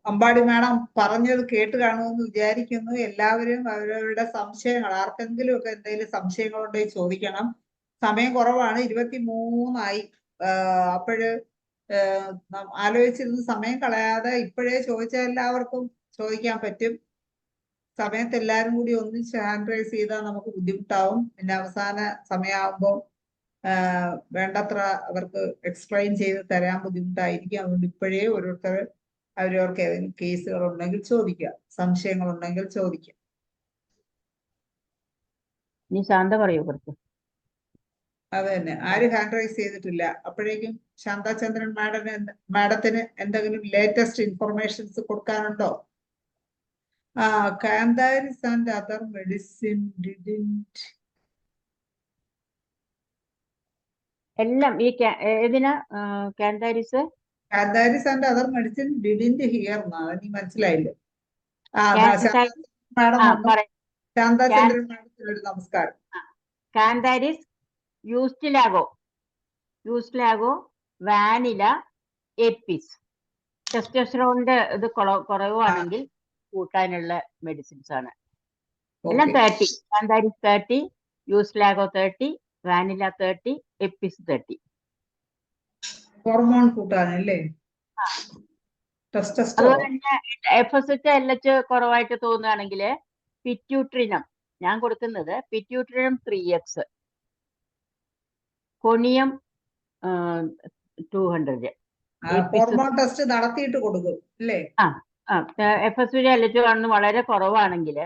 അമ്പാടി മാഡം പറഞ്ഞത് കേട്ട് കാണുമെന്ന് വിചാരിക്കുന്നു. എല്ലാവരും അവരവരുടെ സംശയങ്ങൾ, ആർക്കെങ്കിലും ഒക്കെ എന്തെങ്കിലും സംശയങ്ങളുണ്ടെങ്കിൽ ചോദിക്കണം. സമയം കുറവാണ്, 23 അപ്പോഴ് ആലോചിച്ചിരുന്ന് സമയം കളയാതെ ഇപ്പോഴേ ചോദിച്ചാൽ എല്ലാവർക്കും ചോദിക്കാൻ പറ്റും. സമയത്ത് എല്ലാവരും കൂടി ഒന്നിച്ച് ഹാൻഡ് റൈസ് ചെയ്താൽ നമുക്ക് ബുദ്ധിമുട്ടാവും. പിന്നെ അവസാന സമയമാകുമ്പോൾ വേണ്ടത്ര അവർക്ക് എക്സ്പ്ലെയിൻ ചെയ്ത് തരാൻ ബുദ്ധിമുട്ടായിരിക്കും. അതുകൊണ്ട് ഇപ്പോഴേ ഓരോരുത്തർ അവരവർക്ക് ഏതെങ്കിലും കേസുകൾ ഉണ്ടെങ്കിൽ ചോദിക്കുക, സംശയങ്ങൾ ഉണ്ടെങ്കിൽ ചോദിക്കുക. നീ ശാന്ത പറയൂ കുറച്ച്. അത് തന്നെ, ആരും ഹാൻഡ് റൈസ് ചെയ്തിട്ടില്ല. അപ്പോഴേക്കും ശാന്താചന്ദ്രൻ മാഡത്തിന് എന്തെങ്കിലും ലേറ്റസ്റ്റ് ഇൻഫർമേഷൻസ് കൊടുക്കാനുണ്ടോ? Cantharis and other medicine didn't. എല്ലാം ഈ ഏതിനാ cantharis? Cantharis and other medicine didn't hear എന്നാണ്. നീ മനസ്സിലായില്ലേ? ശാന്താചന്ദ്രൻ മാഡത്തിനൊരു നമസ്കാരം. Cantharis, യൂസ്റ്റിലാഗോ, vanilla, എപ്പിസ്. ടെസ്റ്റോസ്റ്ററോണിന്റെ ഇത് കുറവാണെങ്കിൽ കൂട്ടാനുള്ള മെഡിസിൻസ് ആണ്. എല്ലാം 30. Cantharis 30, യൂസ്റ്റിലാഗോ 30, vanilla 30, എപ്പിസ് 30. ഹോർമോൺ കൂട്ടാനല്ലേ? അതുപോലെ തന്നെ FSH LH കുറവായിട്ട് തോന്നുകയാണെങ്കിൽ പിറ്റ്യൂട്രിനം ഞാൻ കൊടുക്കുന്നത് പിറ്റ്യൂട്രിനം 3x, കൊണിയം 200. ഹോർമോൺ ടെസ്റ്റ് നടത്തിയിട്ട് കൊടുക്കും അല്ലേ? FSH LH കാണുന്നത് വളരെ കുറവാണെങ്കിൽ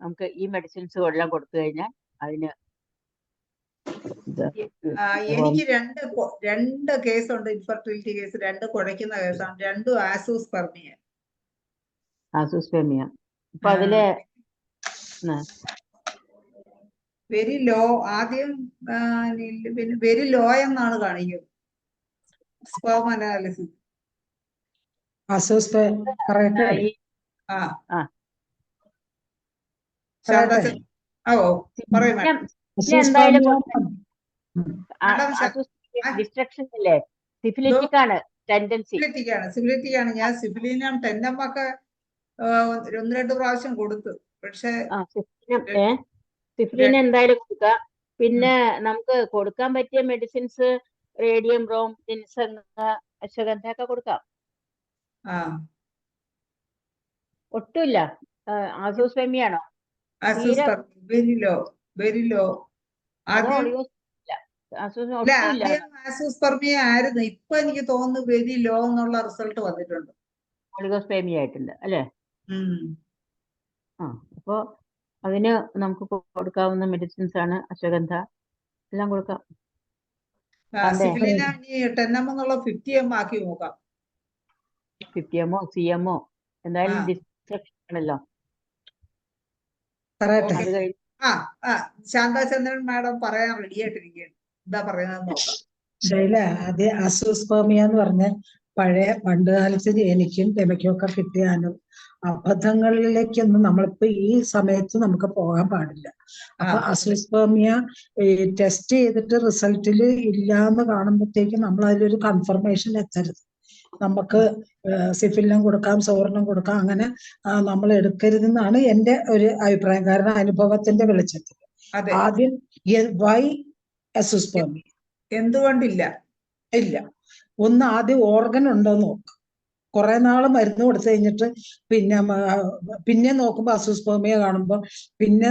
നമുക്ക് ഈ മെഡിസിൻസ് എല്ലാം കൊടുത്തു കഴിഞ്ഞാൽ അതിന് എനിക്ക് രണ്ട് കേസുണ്ട്, ഇൻഫെർട്ടിലിറ്റി കേസ്. 2 കുഴയ്ക്കുന്ന കേസാണ്. 2 ആസൂസ്പെർമിയ. അപ്പൊ അതില് വെരി ലോ, ആദ്യം പിന്നെ വെരി ലോ എന്നാണ് കാണിക്കുന്നത് സ്പേം അനാലിസിസ്. ഡിസ്ട്രക്ഷൻ അല്ലേ? സിഫിലിറ്റിക് ആണ് ടെൻഡൻസി. സിഫിലിറ്റിക്കാണ്. ഞാൻ സിഫിലിനും ടെന്നം ഒക്കെ 1-2 പ്രാവശ്യം കൊടുത്തു. പക്ഷെ സിഫിലിന് എന്തായാലും കൊടുക്കാം. പിന്നെ നമുക്ക് കൊടുക്കാൻ പറ്റിയ മെഡിസിൻസ് റേഡിയം, ബ്രോം, ജിൻസംഗ്, അശ്വഗന്ധ ഒക്കെ കൊടുക്കാം. ഒട്ടുമില്ല. ആസൂസ്പെർമിയാണോ? Very low. ആസൂസ്പെർമിയ ആയിരുന്നു. ഇപ്പൊ എനിക്ക് തോന്നുന്നു വെരി ലോ എന്നുള്ള റിസൾട്ട് വന്നിട്ടുണ്ട്. ഒളിഗോസ്പെർമിയ ആയിട്ടുണ്ട് അല്ലേ? അപ്പൊ അതിന് നമുക്ക് കൊടുക്കാവുന്ന മെഡിസിൻസ് ആണ് അശ്വഗന്ധ. എല്ലാം കൊടുക്കാം. 50 ആക്കി നോക്കാം. 50 CMO എന്തായാലും ഡിസ്ട്രക്ഷൻ ആണല്ലോ. ശാന്താചന്ദ്രൻ മാഡം പറയാൻ റെഡി ആയിട്ടിരിക്കുകയാണ്. എന്താ പറയുന്നത് നോക്കാം. ശൈല, അത് അസൂസ്പെർമിയ എന്ന് പറഞ്ഞ പണ്ട് കാലത്ത് എനിക്കും രമയ്ക്കും ഒക്കെ കിട്ടിയാലും അബദ്ധങ്ങളിലേക്കൊന്നും നമ്മളിപ്പോ ഈ സമയത്ത് നമുക്ക് പോകാൻ പാടില്ല. അപ്പൊ അസൂസ്പെർമിയ ടെസ്റ്റ് ചെയ്തിട്ട് റിസൾട്ടിൽ ഇല്ലാന്ന് കാണുമ്പോഴത്തേക്കും നമ്മൾ അതിലൊരു കൺഫർമേഷൻ എത്തരുത്. നമുക്ക് സിഫിലിനും കൊടുക്കാം, സോറിനും കൊടുക്കാം. അങ്ങനെ നമ്മൾ എടുക്കരുതെന്നാണ് എന്റെ ഒരു അഭിപ്രായം. കാരണം അനുഭവത്തിന്റെ വെളിച്ചത്തിൽ. ആദ്യം വൈ അസൂസ്പെർമിയ? എന്തുകൊണ്ടില്ല? ഇല്ല. ഒന്ന് ആദ്യം ഓർഗൻ ഉണ്ടോ നോക്കാം. കുറെ നാള് മരുന്ന് കൊടുത്തു കഴിഞ്ഞിട്ട് പിന്നെ പിന്നെ നോക്കുമ്പോ അസൂസ്പെർമിയ കാണുമ്പോ പിന്നെ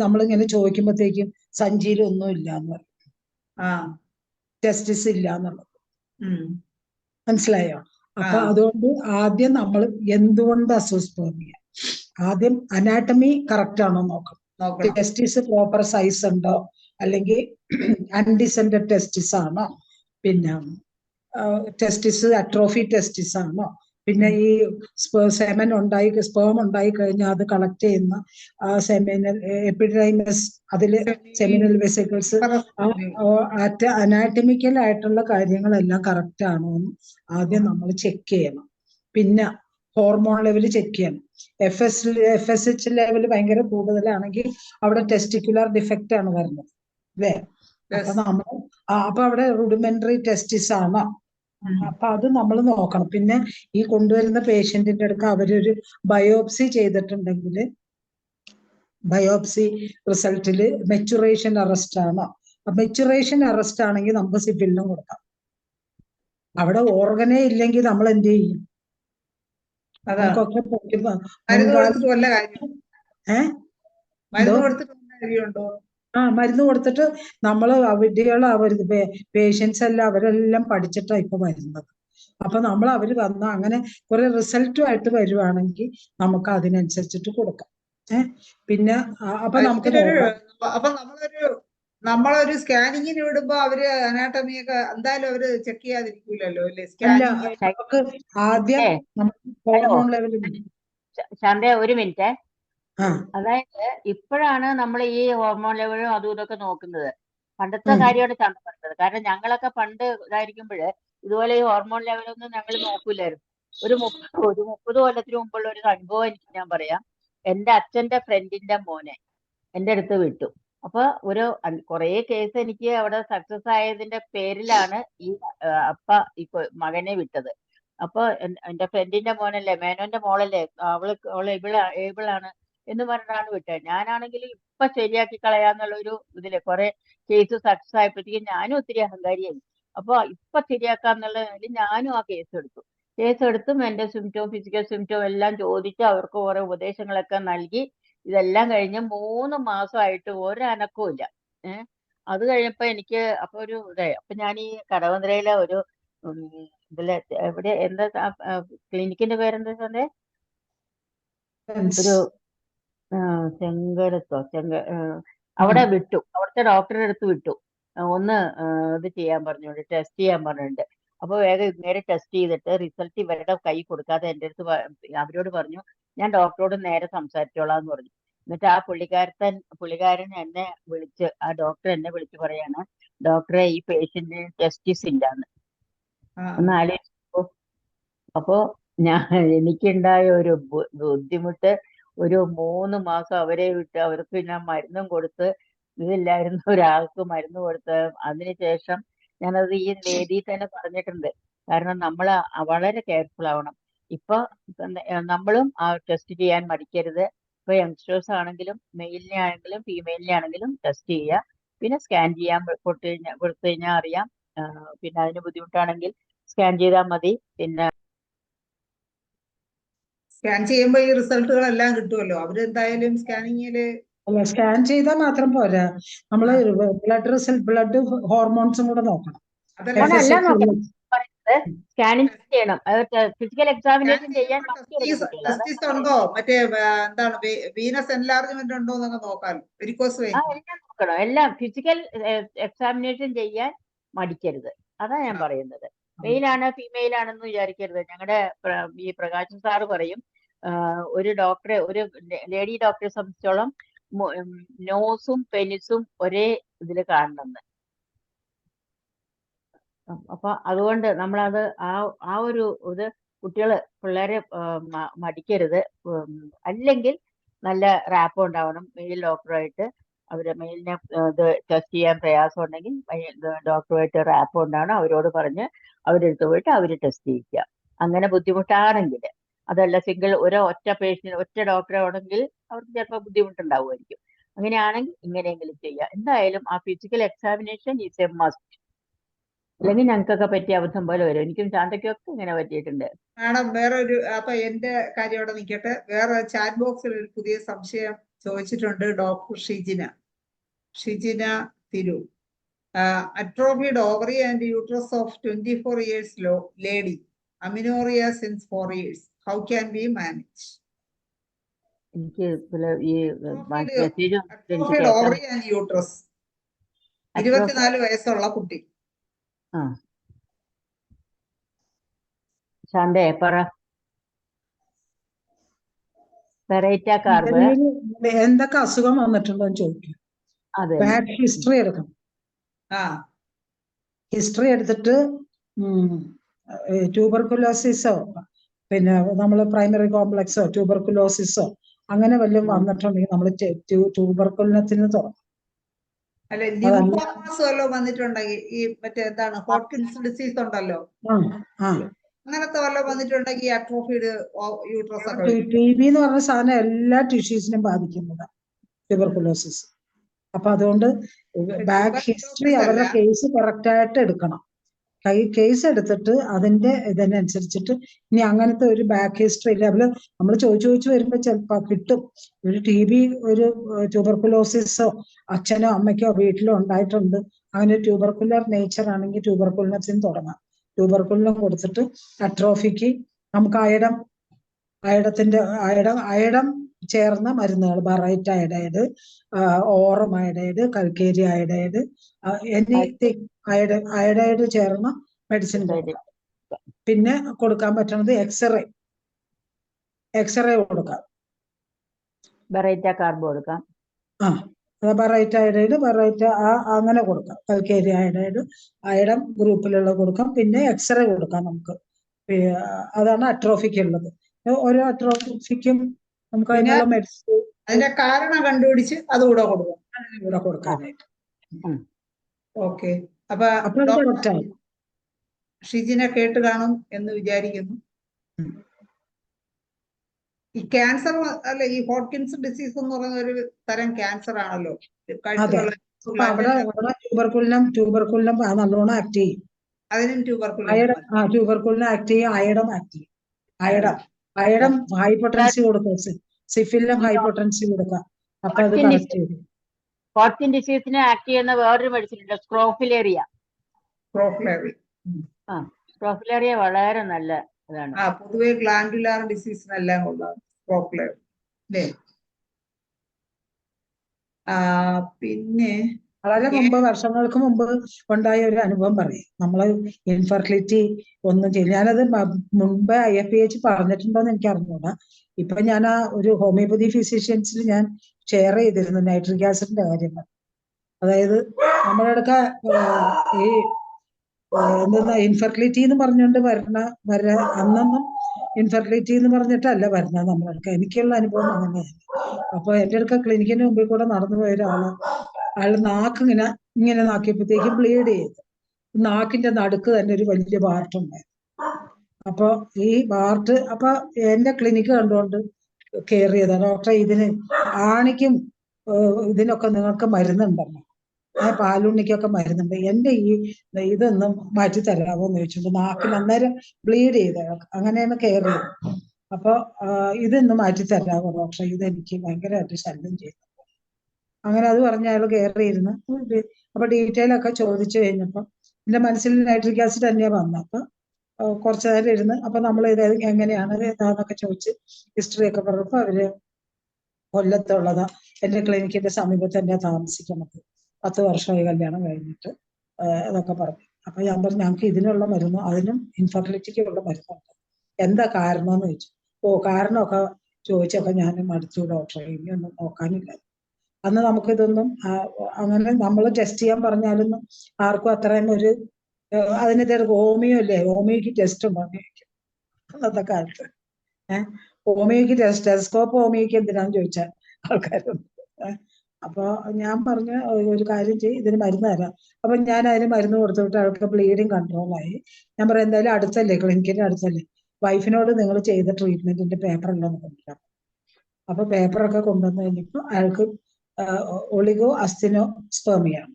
നമ്മളിങ്ങനെ ചോദിക്കുമ്പോഴത്തേക്കും സഞ്ചിയിൽ ഒന്നും ഇല്ല എന്ന് പറയും, ആ ടെസ്റ്റിസ് ഇല്ല എന്നുള്ളത്. ഉം മനസ്സിലായോ? ആ അപ്പൊ അതുകൊണ്ട് ആദ്യം നമ്മൾ എന്തുകൊണ്ട് അസൂസ്പെർമിയ, ആദ്യം അനാട്ടമി കറക്റ്റ് ആണോ നോക്കണം. നോക്കണം. ടെസ്റ്റിസ് പ്രോപ്പർ സൈസ് ഉണ്ടോ, അല്ലെങ്കിൽ അൺഡിസെൻഡഡ് ടെസ്റ്റിസ് ആണോ, പിന്നെ ടെസ്റ്റിസ് അട്രോഫി ടെസ്റ്റിസ് ആണോ, പിന്നെ ഈ സ്പേം ഉണ്ടായി കഴിഞ്ഞാൽ അത് കളക്ട് ചെയ്യുന്ന സെമിനൽ എപ്പിഡൈമസ്, അതില് സെമിനൽ വെസിക്കിൾസ്, അനാറ്റമിക്കൽ ആയിട്ടുള്ള കാര്യങ്ങളെല്ലാം കറക്റ്റ് ആണോ എന്ന് ആദ്യം നമ്മൾ ചെക്ക് ചെയ്യണം. പിന്നെ ഹോർമോൺ ലെവൽ ചെക്ക് ചെയ്യണം. FSH ലെവൽ ഭയങ്കര കൂടുതലാണെങ്കിൽ അവിടെ ടെസ്റ്റിക്കുലർ ഡിഫക്റ്റ് ആണ് വരുന്നത്, അല്ലേ? അപ്പൊ അവിടെ റുഡിമെന്ററി ടെസ്റ്റിസ് ആണോ, അപ്പൊ അത് നമ്മൾ നോക്കണം. പിന്നെ ഈ കൊണ്ടുവരുന്ന പേഷ്യന്റിന്റെ അടുക്ക് അവരൊരു ബയോപ്സി ചെയ്തിട്ടുണ്ടെങ്കിൽ ബയോപ്സി റിസൾട്ടില് മെച്ചുറേഷൻ അറസ്റ്റ് ആണോ, മെച്ചുറേഷൻ അറസ്റ്റ് ആണെങ്കിൽ നമുക്ക് സിഫിലിനും കൊടുക്കാം. അവിടെ ഓർഗനേ ഇല്ലെങ്കിൽ നമ്മൾ എന്ത് ചെയ്യും? നമുക്കൊക്കെ മരുന്ന് കൊടുത്തിട്ട് പേഷ്യൻസ് എല്ലാം അവരെല്ലാം പഠിച്ചിട്ടാണ് ഇപ്പൊ വരുന്നത്. അപ്പൊ അവര് വന്ന അങ്ങനെ കുറെ റിസൾട്ടുമായിട്ട് വരുവാണെങ്കിൽ നമുക്ക് അതിനനുസരിച്ചിട്ട് കൊടുക്കാം. പിന്നെ അപ്പൊ നമുക്ക് നമ്മളൊരു സ്കാനിങ്ങിന് വിടുമ്പോ അവര് അനാട്ടമിയൊക്കെ എന്തായാലും അവര് ചെക്ക് ചെയ്യാതിരിക്കൂലല്ലോ, അല്ലേ? നമുക്ക് ആദ്യം ഹോർമോൺ ലെവലിൽ. ശാന്ത ഒരു മിനിറ്റ്. അതായത് ഇപ്പോഴാണ് നമ്മൾ ഈ ഹോർമോൺ ലെവലും അതും ഇതൊക്കെ നോക്കുന്നത്. പണ്ടത്തെ കാര്യമാണ് ചന്ത പറഞ്ഞത്. കാരണം ഞങ്ങളൊക്കെ പണ്ട് ഇതായിരിക്കുമ്പോഴ് ഇതുപോലെ ഈ ഹോർമോൺ ലെവലൊന്നും ഞങ്ങൾ നോക്കൂലായിരുന്നു. ഒരു 30 കൊല്ലത്തിന് മുമ്പുള്ള ഒരു അനുഭവം എനിക്ക് ഞാൻ പറയാം. എന്റെ അച്ഛന്റെ ഫ്രണ്ടിന്റെ മോനെ എന്റെ അടുത്ത് വിട്ടു. അപ്പൊ കുറെ കേസ് എനിക്ക് അവിടെ സക്സസ് ആയതിന്റെ പേരിലാണ് ഈ അപ്പ ഈ മകനെ വിട്ടത്. അപ്പൊ എന്റെ ഫ്രണ്ടിന്റെ മോനല്ലേ, മേനോന്റെ മോളല്ലേ, അവള് ഏബിളാണ് എന്ന് പറഞ്ഞാണ് വിട്ടത്. ഞാനാണെങ്കിൽ ഇപ്പൊ ശരിയാക്കി കളയാന്നുള്ള ഒരു ഇതില് കുറെ കേസ് സക്സസ് ആയപ്പോഴത്തേക്കും ഞാനും ഒത്തിരി അഹങ്കാരിയായി. അപ്പൊ ഇപ്പൊ ശരിയാക്കാന്നുള്ളതിൽ ഞാനും ആ കേസെടുത്തും എന്റെ സിംറ്റവും ഫിസിക്കൽ സിംറ്റവും എല്ലാം ചോദിച്ച് അവർക്ക് കുറെ ഉപദേശങ്ങളൊക്കെ നൽകി ഇതെല്ലാം കഴിഞ്ഞ് 3 മാസമായിട്ട് ഒരനക്കവും ഇല്ല. അത് കഴിഞ്ഞപ്പോ എനിക്ക് അപ്പൊ ഒരു ഇതായി. അപ്പൊ ഞാൻ ഈ കടവന്ത്രയിലെ ഒരു ഇതിലെ എവിടെ എന്താ ക്ലിനിക്കിന്റെ പേരെന്താ പറഞ്ഞേ, ഒരു ചെങ്കടത്തോ അവിടെ വിട്ടു. അവിടുത്തെ ഡോക്ടറുടെ അടുത്ത് വിട്ടു. ഒന്ന് ഇത് ചെയ്യാൻ പറഞ്ഞുകൊണ്ട് ടെസ്റ്റ് ചെയ്യാൻ പറഞ്ഞിട്ടുണ്ട്. അപ്പൊ വേഗം നേരെ ടെസ്റ്റ് ചെയ്തിട്ട് റിസൾട്ട് ഇവരുടെ കൈ കൊടുക്കാതെ എൻ്റെ അടുത്ത് അവരോട് പറഞ്ഞു ഞാൻ ഡോക്ടറോട് നേരെ സംസാരിച്ചോളാം എന്ന് പറഞ്ഞു. എന്നിട്ട് ആ പുള്ളിക്കാരൻ എന്നെ വിളിച്ച്, ആ ഡോക്ടർ എന്നെ വിളിച്ച് പറയാണ്, ഡോക്ടറെ ഈ പേഷ്യന്റിന് ടെസ്റ്റിസ് ഇല്ലാന്ന്. ഒന്ന് ആലോചിച്ചോ. അപ്പോ എനിക്കുണ്ടായ ഒരു ബുദ്ധിമുട്ട്, ഒരു 3 മാസം അവരെ വിട്ട് അവർക്ക് ഞാൻ മരുന്നും കൊടുത്ത്, ഇതില്ലായിരുന്ന ഒരാൾക്ക് മരുന്ന് കൊടുത്ത്, അതിനുശേഷം ഞാനത് ഈ വേദിയിൽ തന്നെ പറഞ്ഞിട്ടുണ്ട്. കാരണം നമ്മൾ വളരെ കെയർഫുൾ ആവണം. ഇപ്പൊ നമ്മളും ആ ടെസ്റ്റ് ചെയ്യാൻ മടിക്കരുത്. ഇപ്പൊ യങ്സ്റ്റേഴ്സ് ആണെങ്കിലും മെയിലിനെ ആണെങ്കിലും ഫീമെയിലിനെ ആണെങ്കിലും ടെസ്റ്റ് ചെയ്യുക. പിന്നെ സ്കാൻ ചെയ്യാൻ കൊടുത്തു കഴിഞ്ഞാൽ അറിയാം. പിന്നെ അതിന് ബുദ്ധിമുട്ടാണെങ്കിൽ സ്കാൻ ചെയ്താൽ മതി. പിന്നെ സ്കാൻ ചെയ്യുമ്പോ ഈ റിസൾട്ടുകളെല്ലാം കിട്ടുമല്ലോ. അവരെന്തായാലും സ്കാനിങ്ങില് സ്കാൻ ചെയ്താൽ മാത്രം പോരാ, നമ്മള് ബ്ലഡ് ഹോർമോൺസും കൂടെ നോക്കണം. എല്ലാം നോക്കണം. സ്കാനിങ് ചെയ്യണം, ഫിസിക്കൽ എക്സാമിനേഷൻ ചെയ്യാൻ ടെസ്റ്റിസ് ഉണ്ടോ, മറ്റേ എന്താണ് വീനസ് എൻലാർജ്മെന്റ് ഉണ്ടോ എന്നൊക്കെ നോക്കാൻ, എല്ലാം നോക്കണം. എല്ലാം ഫിസിക്കൽ എക്സാമിനേഷൻ ചെയ്യാൻ മടിക്കരുത്. അതാ ഞാൻ പറയുന്നത്. മെയിലാണ് ഫീമെയിൽ ആണെന്ന് വിചാരിക്കരുത്. ഞങ്ങളുടെ ഈ പ്രകാശൻ സാറ് പറയും, ഒരു ഡോക്ടറെ, ഒരു ലേഡി ഡോക്ടറെ സംബന്ധിച്ചോളം നോസും പെനിസും ഒരേ ഇതിൽ കാണണമെന്ന്. അപ്പൊ അതുകൊണ്ട് നമ്മളത് ആ ഒരു ഇത് പിള്ളേരെ മടിക്കരുത്. അല്ലെങ്കിൽ നല്ല റാപ്പ് ഉണ്ടാവണം മെയിൽ ഡോക്ടറുമായിട്ട്. അവര് മെയിലിനെ ഇത് ടെസ്റ്റ് ചെയ്യാൻ പ്രയാസം ഉണ്ടെങ്കിൽ ഡോക്ടറുമായിട്ട് റാപ്പ് ഉണ്ടാവണം. അവരോട് പറഞ്ഞ് അവരെടുത്ത് പോയിട്ട് അവര് ടെസ്റ്റ് ചെയ്യിക്കുക. അങ്ങനെ ബുദ്ധിമുട്ടാണെങ്കിൽ, അതല്ല ഒറ്റ ഡോക്ടറെ ആണെങ്കിൽ അവർക്ക് ചിലപ്പോൾ ബുദ്ധിമുട്ടുണ്ടാവുമായിരിക്കും. അങ്ങനെയാണെങ്കിൽ ഇങ്ങനെയെങ്കിലും ചെയ്യുക. എന്തായാലും ആ physical examination is A must. അല്ലെങ്കിൽ ഞങ്ങൾക്കൊക്കെ പറ്റിയ അബദ്ധം പോലെ വരും. എനിക്കും ശാന്തയ്ക്കൊക്കെ ഇങ്ങനെ പറ്റിയിട്ടുണ്ട്. മാഡം അപ്പൊ എന്റെ കാര്യം അവിടെ നിൽക്കട്ടെ. വേറെ ചാറ്റ് ബോക്സിൽ ഒരു പുതിയ സംശയം ചോദിച്ചിട്ടുണ്ട് ഡോക്ടർ ഷിജിന തിരു. atrophied ovary and uterus of 24 years lady, amenorrhea since 4 years. How can we manage? എനിക്ക് ഈ Atrophied മെസ്സേജ് എനിക്ക് atrophied കേൾക്കാൻ ovary and uterus. 24 വയസ്സുള്ള കുട്ടി. ആ ശാന്തേ പറ. പെറൈറ്റ കാർബ് എന്തൊക്കെ അസുഖം വന്നിട്ടുണ്ടോ എന്ന് ചോദിക്കും. അതെ ബാക്ക് ഹിസ്റ്ററി എടുക്കണം. ഹിസ്റ്ററി എടുത്തിട്ട് ട്യൂബർകുലോസിസോ പിന്നെ നമ്മൾ പ്രൈമറി കോംപ്ലക്സോ ട്യൂബർകുലോസിസോ അങ്ങനെ വല്ലതും വന്നിട്ടുണ്ടെങ്കിൽ നമ്മൾ ട്യൂബർകുലത്തിന് തുടങ്ങും. അല്ലെ ലിംഫോമാസ് വല്ലതും വന്നിട്ടുണ്ടെങ്കിൽ ഈ മറ്റേ എന്താണ് ഹോട്ട്കിൻസ് ഡിസീസ് ഉണ്ടല്ലോ, അങ്ങനത്തെ വല്ലതും വന്നിട്ടുണ്ടെങ്കിൽ അട്രോഫീഡ് യൂട്രസ് ഒക്കെ TB എന്ന് പറഞ്ഞ സാധനം എല്ലാ ടിഷ്യൂസിനും ബാധിക്കുന്നതാണ് ട്യൂബർകുലോസിസ്. അപ്പൊ അതുകൊണ്ട് ബാക്ക് ഹിസ്റ്ററി അവരുടെ കേസ് കറക്റ്റ് ആയിട്ട് എടുക്കണം. കേസ് എടുത്തിട്ട് അതിന്റെ ഇതിനനുസരിച്ചിട്ട് ഇനി അങ്ങനത്തെ ഒരു ബാക്ക് ഹിസ്റ്ററി നമ്മൾ ചോദിച്ചു വരുമ്പോ ചിലപ്പോ കിട്ടും. ഒരു TB ഒരു ട്യൂബർകുലോസിസോ അച്ഛനോ അമ്മയ്ക്കോ വീട്ടിലോ ഉണ്ടായിട്ടുണ്ട്, അങ്ങനെ ട്യൂബർകുലർ നേച്ചർ ആണെങ്കിൽ ട്യൂബർകുലിനത്തിന് തുടങ്ങാം. ട്യൂബർകുലിനം കൊടുത്തിട്ട് അട്രോഫിക്ക് നമുക്ക് അയഡം ചേർന്ന മരുന്നുകൾ, baryta iodide, aurum iodide, calcarea iodide, anything iodide ചേർന്ന മെഡിസിൻ കൊടുക്കാം. പിന്നെ കൊടുക്കാൻ പറ്റുന്നത് എക്സ്റേ കൊടുക്കാം. ബെറൈറ്റ കാർബ് കൊടുക്കാം. ബറൈറ്റ് അയഡൈഡ് അങ്ങനെ കൊടുക്കാം. കൽക്കേരി അയഡൈഡ് അയഡം ഗ്രൂപ്പിലുള്ള കൊടുക്കാം. പിന്നെ എക്സ്റേ കൊടുക്കാം നമുക്ക്. അതാണ് അട്രോഫിക്ക് ഉള്ളത്. ഓരോ അട്രോഫിക്കും നമുക്ക് അതിനുള്ള മെഡിസിൻ അതിന്റെ കാരണം കണ്ടുപിടിച്ച് അതുകൂടെ കൊടുക്കാനായിട്ട്. ഓക്കെ. അപ്പൊ ഷിജിനെ കേട്ട് കാണും എന്ന് വിചാരിക്കുന്നു. ഈ ക്യാൻസർ അല്ല, ഈ ഹോട്ട്കിൻസ് ഡിസീസ് എന്ന് പറയുന്ന ഒരു തരം ക്യാൻസർ ആണല്ലോ. ട്യൂബർകുലിനം നല്ലോണം ആക്ട് ചെയ്യും. അതിനും ട്യൂബർകുലിനം ആക്ട് ചെയ്യും. അയഡം ആക്ട് ചെയ്യും. അയഡം ഹൈപ്പൊട്ടൻസി കൊടുക്കും. സിഫിലിനും ഹൈപ്പൊട്ടൻസി കൊടുക്കാം. അപ്പൊ അത് കറക്റ്റ് ചെയ്യും. ഹോട്ട്കിൻ ഡിസീസിനെ ആക്ട് ചെയ്യുന്ന വേറൊരു മെഡിസിൻ ഉണ്ട്, സ്ക്രോഫിലേറിയ. സ്ക്രോഫിലേറിയ വളരെ നല്ല ഇതാണ്. പൊതുവെ ഗ്ലാൻഡുലാർ ഡിസീസിനെല്ലാം കൊള്ളാം സ്ക്രോഫിലേറിയ. പിന്നെ വളരെ മുമ്പ്, വർഷങ്ങൾക്ക് മുമ്പ് ഉണ്ടായ ഒരു അനുഭവം പറയും. നമ്മള് ഇൻഫെർട്ടിലിറ്റി ഒന്നും ചെയ്യില്ല. ഞാനത് മുമ്പ് IFPH പറഞ്ഞിട്ടുണ്ടോന്ന് എനിക്ക് അറിഞ്ഞൂടാ. ഇപ്പൊ ഞാൻ ഒരു ഹോമിയോപ്പതി ഫിസിഷ്യൻസിൽ ഞാൻ ഷെയർ ചെയ്തിരുന്നു നൈട്രിക് ആസിഡിന്റെ കാര്യങ്ങൾ. അതായത് നമ്മളെടുക്ക ഈ എന്താ ഇൻഫെർട്ടിലിറ്റി എന്ന് പറഞ്ഞുകൊണ്ട് അന്നൊന്നും ഇൻഫെർട്ടിലിറ്റി എന്ന് പറഞ്ഞിട്ടല്ല വരുന്നത് നമ്മളെടുക്ക. എനിക്കുള്ള അനുഭവം അങ്ങനെയാണ്. അപ്പൊ എന്റെ അടുക്ക ക്ലിനിക്കിന് മുമ്പിൽ കൂടെ നടന്നു പോയ അയാൾ നാക്ക് ഇങ്ങനെ നാക്കിയപ്പോഴത്തേക്കും ബ്ലീഡ് ചെയ്തു. നാക്കിന്റെ നടുക്ക് തന്നെ ഒരു വലിയ ബാർട്ടുണ്ടായിരുന്നു. അപ്പൊ ഈ ബാർട്ട് അപ്പൊ എന്റെ ക്ലിനിക്ക് കണ്ടുകൊണ്ട് കെയർ ചെയ്ത ഡോക്ടറെ, ഇതിന് ആണിക്കും ഇതിനൊക്കെ നിങ്ങൾക്ക് മരുന്നുണ്ടല്ലോ, പാലുണ്ണിക്കൊക്കെ മരുന്നുണ്ട്, എന്റെ ഇതൊന്നും മാറ്റി തരാമോ എന്ന് ചോദിച്ചിട്ടുണ്ട്. നാക്കിൽ അന്നേരം ബ്ലീഡ് ചെയ്ത അങ്ങനെയാണ് കെയർ ചെയ്തത്. അപ്പൊ ഇതൊന്ന് മാറ്റി തരാമോ ഡോക്ടറെ, ഇതെനിക്ക് ഭയങ്കരമായിട്ട് ശല്യം ചെയ്തു. അങ്ങനെ അത് പറഞ്ഞ അയാൾ കെയർ ചെയ്തിരുന്നു. അപ്പൊ ഡീറ്റെയിൽ ഒക്കെ ചോദിച്ചു കഴിഞ്ഞപ്പോ എന്റെ മനസ്സിൽ നൈട്രിക് ആസിഡ് തന്നെയാണ് വന്നത്. അപ്പൊ കുറച്ചു നേരം ഇരുന്ന് അപ്പൊ നമ്മൾ ഇത് എങ്ങനെയാണ് ഏതാന്നൊക്കെ ചോദിച്ച് ഹിസ്റ്ററി ഒക്കെ പറഞ്ഞപ്പോ അവര് കൊല്ലത്തുള്ളതാ, എന്റെ ക്ലിനിക്കിന്റെ സമീപത്ത് തന്നെ താമസിക്കുന്നത്, 10 വർഷമായി കല്യാണം കഴിഞ്ഞിട്ട് എന്നൊക്കെ പറഞ്ഞു. അപ്പൊ ഞാൻ പറഞ്ഞു ഞങ്ങൾക്ക് ഇതിനുള്ള മരുന്ന്, അതിനും ഇൻഫെർട്ടിലിറ്റിക്കുള്ള മരുന്നുണ്ട്, എന്താ കാരണം എന്ന് ചോദിച്ചു. കാരണമൊക്കെ ചോദിച്ചപ്പോ ഞാൻ മടുത്തു ഡോക്ടറെ, ഇനിയൊന്നും നോക്കാനില്ല. അന്ന് നമുക്കിതൊന്നും അങ്ങനെ നമ്മൾ ടെസ്റ്റ് ചെയ്യാൻ പറഞ്ഞാലൊന്നും ആർക്കും അത്രയും ഒരു അതിനെതിരെ ഹോമിയോ ഇല്ലേ, ഹോമിയോക്ക് ടെസ്റ്റ് ഉണ്ടോ അന്നത്തെ കാലത്ത്. ഹോമിയോക്ക് ടെലസ്കോപ്പ് ഹോമിയോക്ക് എന്തിനാന്ന് ചോദിച്ചാൽ ആൾക്കാരുണ്ട്. അപ്പൊ ഞാൻ പറഞ്ഞ ഒരു കാര്യം ചെയ്യും, ഇതിന് മരുന്ന് തരാം. അപ്പൊ ഞാൻ അതിന് മരുന്ന് കൊടുത്തിട്ട് അവർക്ക് ബ്ലീഡിങ് കൺട്രോളായി. ഞാൻ പറയാം എന്തായാലും അടുത്തല്ലേ, ക്ലിനിക്കിന്റെ അടുത്തല്ലേ, വൈഫിനോട് നിങ്ങൾ ചെയ്ത ട്രീറ്റ്മെന്റിന്റെ പേപ്പർ എല്ലാം കൊണ്ടുവരാം. അപ്പൊ പേപ്പറൊക്കെ കൊണ്ടുവന്ന് കഴിഞ്ഞപ്പോ അയാൾക്ക് ഒളിഗോ അസ്തിനോ സ്പെർമിയാണ്.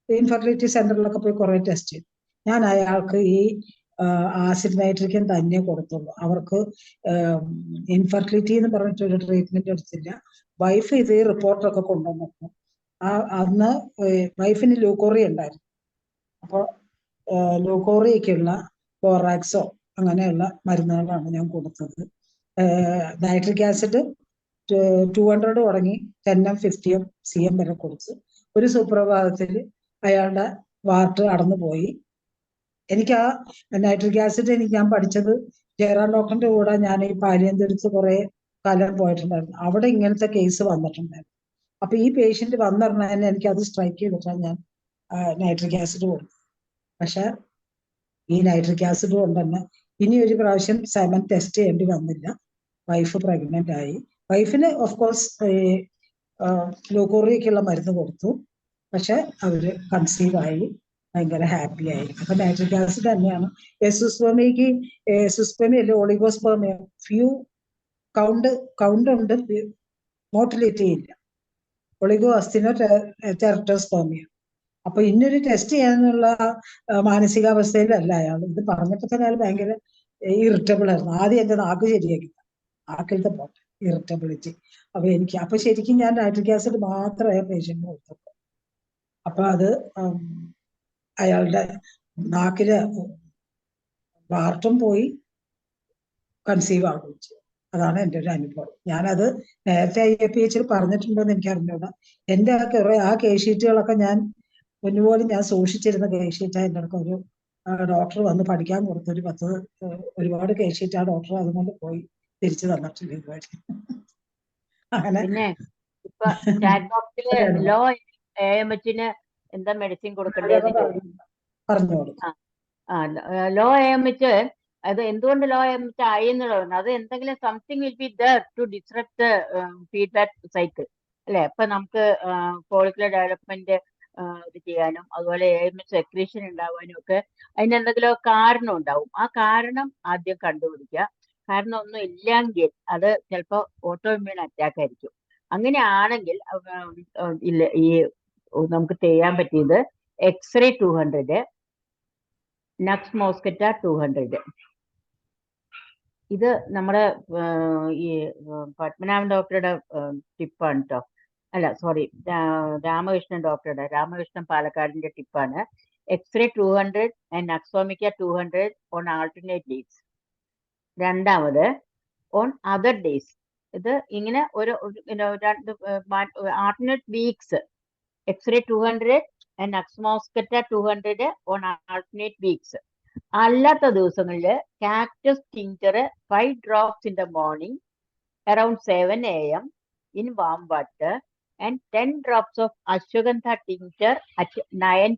ഇൻഫെർട്ടിലിറ്റി സെന്ററിലൊക്കെ പോയി കുറെ ടെസ്റ്റ് ചെയ്തു. ഞാൻ അയാൾക്ക് ഈ ആസിഡ് നൈട്രിക്കൻ തന്നെ കൊടുത്തുള്ളൂ. അവർക്ക് ഇൻഫെർട്ടിലിറ്റി എന്ന് പറഞ്ഞിട്ടൊരു ട്രീറ്റ്മെന്റ് എടുത്തില്ല. വൈഫ് ഇത് റിപ്പോർട്ടൊക്കെ കൊണ്ടുവന്നപ്പോൾ അന്ന് വൈഫിന് ലൂക്കോറി ഉണ്ടായിരുന്നു. അപ്പോൾ ലൂക്കോറിയക്കുള്ള ബോറാക്സോ അങ്ങനെയുള്ള മരുന്നുകളാണ് ഞാൻ കൊടുത്തത്. നൈട്രിക് ആസിഡ് 200 തുടങ്ങി 10 50 cm വരെ കൊടുത്തു. ഒരു സുപ്രഭാതത്തിൽ അയാളുടെ വാർട്ട് അടന്നുപോയി. എനിക്ക് ആ നൈട്രിക് ആസിഡ് ഞാൻ പഠിച്ചത് ജയറാം ഡോക്ടറിന്റെ കൂടെ ഞാൻ ഈ പാലിയന്തുരുത്ത് കുറെ കാലം പോയിട്ടുണ്ടായിരുന്നു. അവിടെ ഇങ്ങനത്തെ കേസ് വന്നിട്ടുണ്ടായിരുന്നു. അപ്പൊ ഈ പേഷ്യന്റ് വന്നിറങ്ങാൻ എനിക്ക് അത് സ്ട്രൈക്ക് ചെയ്തിട്ടാണ് ഞാൻ നൈട്രിക് ആസിഡ് കൊടുത്തത്. പക്ഷെ ഈ നൈട്രിക് ആസിഡ് കൊണ്ട് തന്നെ ഇനി ഒരു പ്രാവശ്യം സെമൻ ടെസ്റ്റ് ചെയ്യേണ്ടി വന്നില്ല. വൈഫ് പ്രഗ്നന്റ് ആയി. വൈഫിന് ഓഫ് കോഴ്സ് ലൂക്കോറിയക്കുള്ള മരുന്ന് കൊടുത്തു. പക്ഷെ അവര് കൺസീവ് ആയി, ഭയങ്കര ഹാപ്പി ആയി. അപ്പൊ നൈട്രിക് ആസിഡ് തന്നെയാണ്. എസുസ്പെർമിയക്ക് എസുസ്പെർമിയ അല്ലെ ഒളിഗോസ്പെർമിയ ഫ്യൂ കൗണ്ട് ഉണ്ട്, മോട്ടിലിറ്റി ഇല്ല. ഒളിഗോ അസ്തിനോ ടെറട്ടോസ്പെർമിയ. അപ്പൊ ഇന്നൊരു ടെസ്റ്റ് ചെയ്യാനുള്ള മാനസികാവസ്ഥയിലല്ല അയാൾ. ഇത് പറഞ്ഞപ്പോ തന്നെ അയാൾ ഭയങ്കര ഇറിറ്റബിൾ ആയിരുന്നു. ആദ്യം എന്റെ നാക്ക് ശരിയാക്കി, നാക്കിലത്തെ പോട്ടെ ഇറിറ്റബിലിറ്റി. അപ്പൊ ശരിക്കും ഞാൻ നൈട്രിക് ആസിഡ് മാത്രമേ പേഷ്യന്റിന് കൊടുത്തുള്ളൂ. അപ്പൊ അത് അയാളുടെ നാക്കില് വാർട്ടും പോയി, കൺസീവ് ആവുകയും ചെയ്തു. അതാണ് എൻ്റെ ഒരു അനുഭവം. ഞാനത് നേരത്തെ IAPH പറഞ്ഞിട്ടുണ്ടോ എന്ന് എനിക്ക് അറിഞ്ഞൂടാ. എൻ്റെ ആ കേസ് ഷീറ്റുകളൊക്കെ ഞാൻ പൊന്നുപോലും ഞാൻ സൂക്ഷിച്ചിരുന്ന കേസ് ഷീറ്റാണ്. എൻ്റെ അടുത്ത് ഒരു ഡോക്ടർ വന്ന് പഠിക്കാൻ കൊടുത്തൊരു ഒരുപാട് കേസ് ഷീറ്റ് ആ ഡോക്ടർ അതുകൊണ്ട് പോയി തിരിച്ചു തന്നിട്ടില്ല ഇതുവരെ. അങ്ങനെ പിന്നെ ഇപ്പൊ ചാറ്റ് ബോക്സില് ലോ AMHന് എന്താ മെഡിസിൻ കൊടുക്കേണ്ടതെന്ന് ചോദിച്ചു. പറഞ്ഞോളൂ. ലോ AMH അത് എന്തുകൊണ്ട് ലോ AMH ആയി എന്നുള്ളത്, അത് എന്തെങ്കിലും something will be there to disrupt feedback cycle അല്ലെ. ഇപ്പൊ നമുക്ക് ഫോളിക്കുലർ ഡെവലപ്മെന്റ് ഇത് ചെയ്യാനും അതുപോലെ AMH സെക്രീഷൻ ഉണ്ടാവാനും ഒക്കെ അതിന് എന്തെങ്കിലും കാരണം ഉണ്ടാവും. ആ കാരണം ആദ്യം കണ്ടുപിടിക്കുക. കാരണം ഒന്നും ഇല്ലെങ്കിൽ അത് ചിലപ്പോൾ ഓട്ടോ ഇമ്മ്യൂൺ അറ്റാക്ക് ആയിരിക്കും. അങ്ങനെയാണെങ്കിൽ ഈ നമുക്ക് ചെയ്യാൻ പറ്റിയത് എക്സ്റേ 200, നക്സ് മോസ്കറ്റ 200. ഇത് നമ്മുടെ ഈ പത്മനാഭൻ ഡോക്ടറുടെ ടിപ്പാണ് കേട്ടോ. അല്ല സോറി, രാമകൃഷ്ണൻ പാലക്കാടിന്റെ ടിപ്പാണ്. X-ray 200 and nux vomica 200 on alternate days. രണ്ടാമത് ഓൺ അതർ ഡേയ്സ്. ഇത് ഇങ്ങനെ ഒരു രണ്ട് alternate weeks. X-ray 200 and nux moschata 200 on alternate weeks. അല്ലാത്ത ദിവസങ്ങളിൽ cactus tincture 5 drops in the morning around 7 AM in warm water and 10 drops of ashwagandha tincture at 9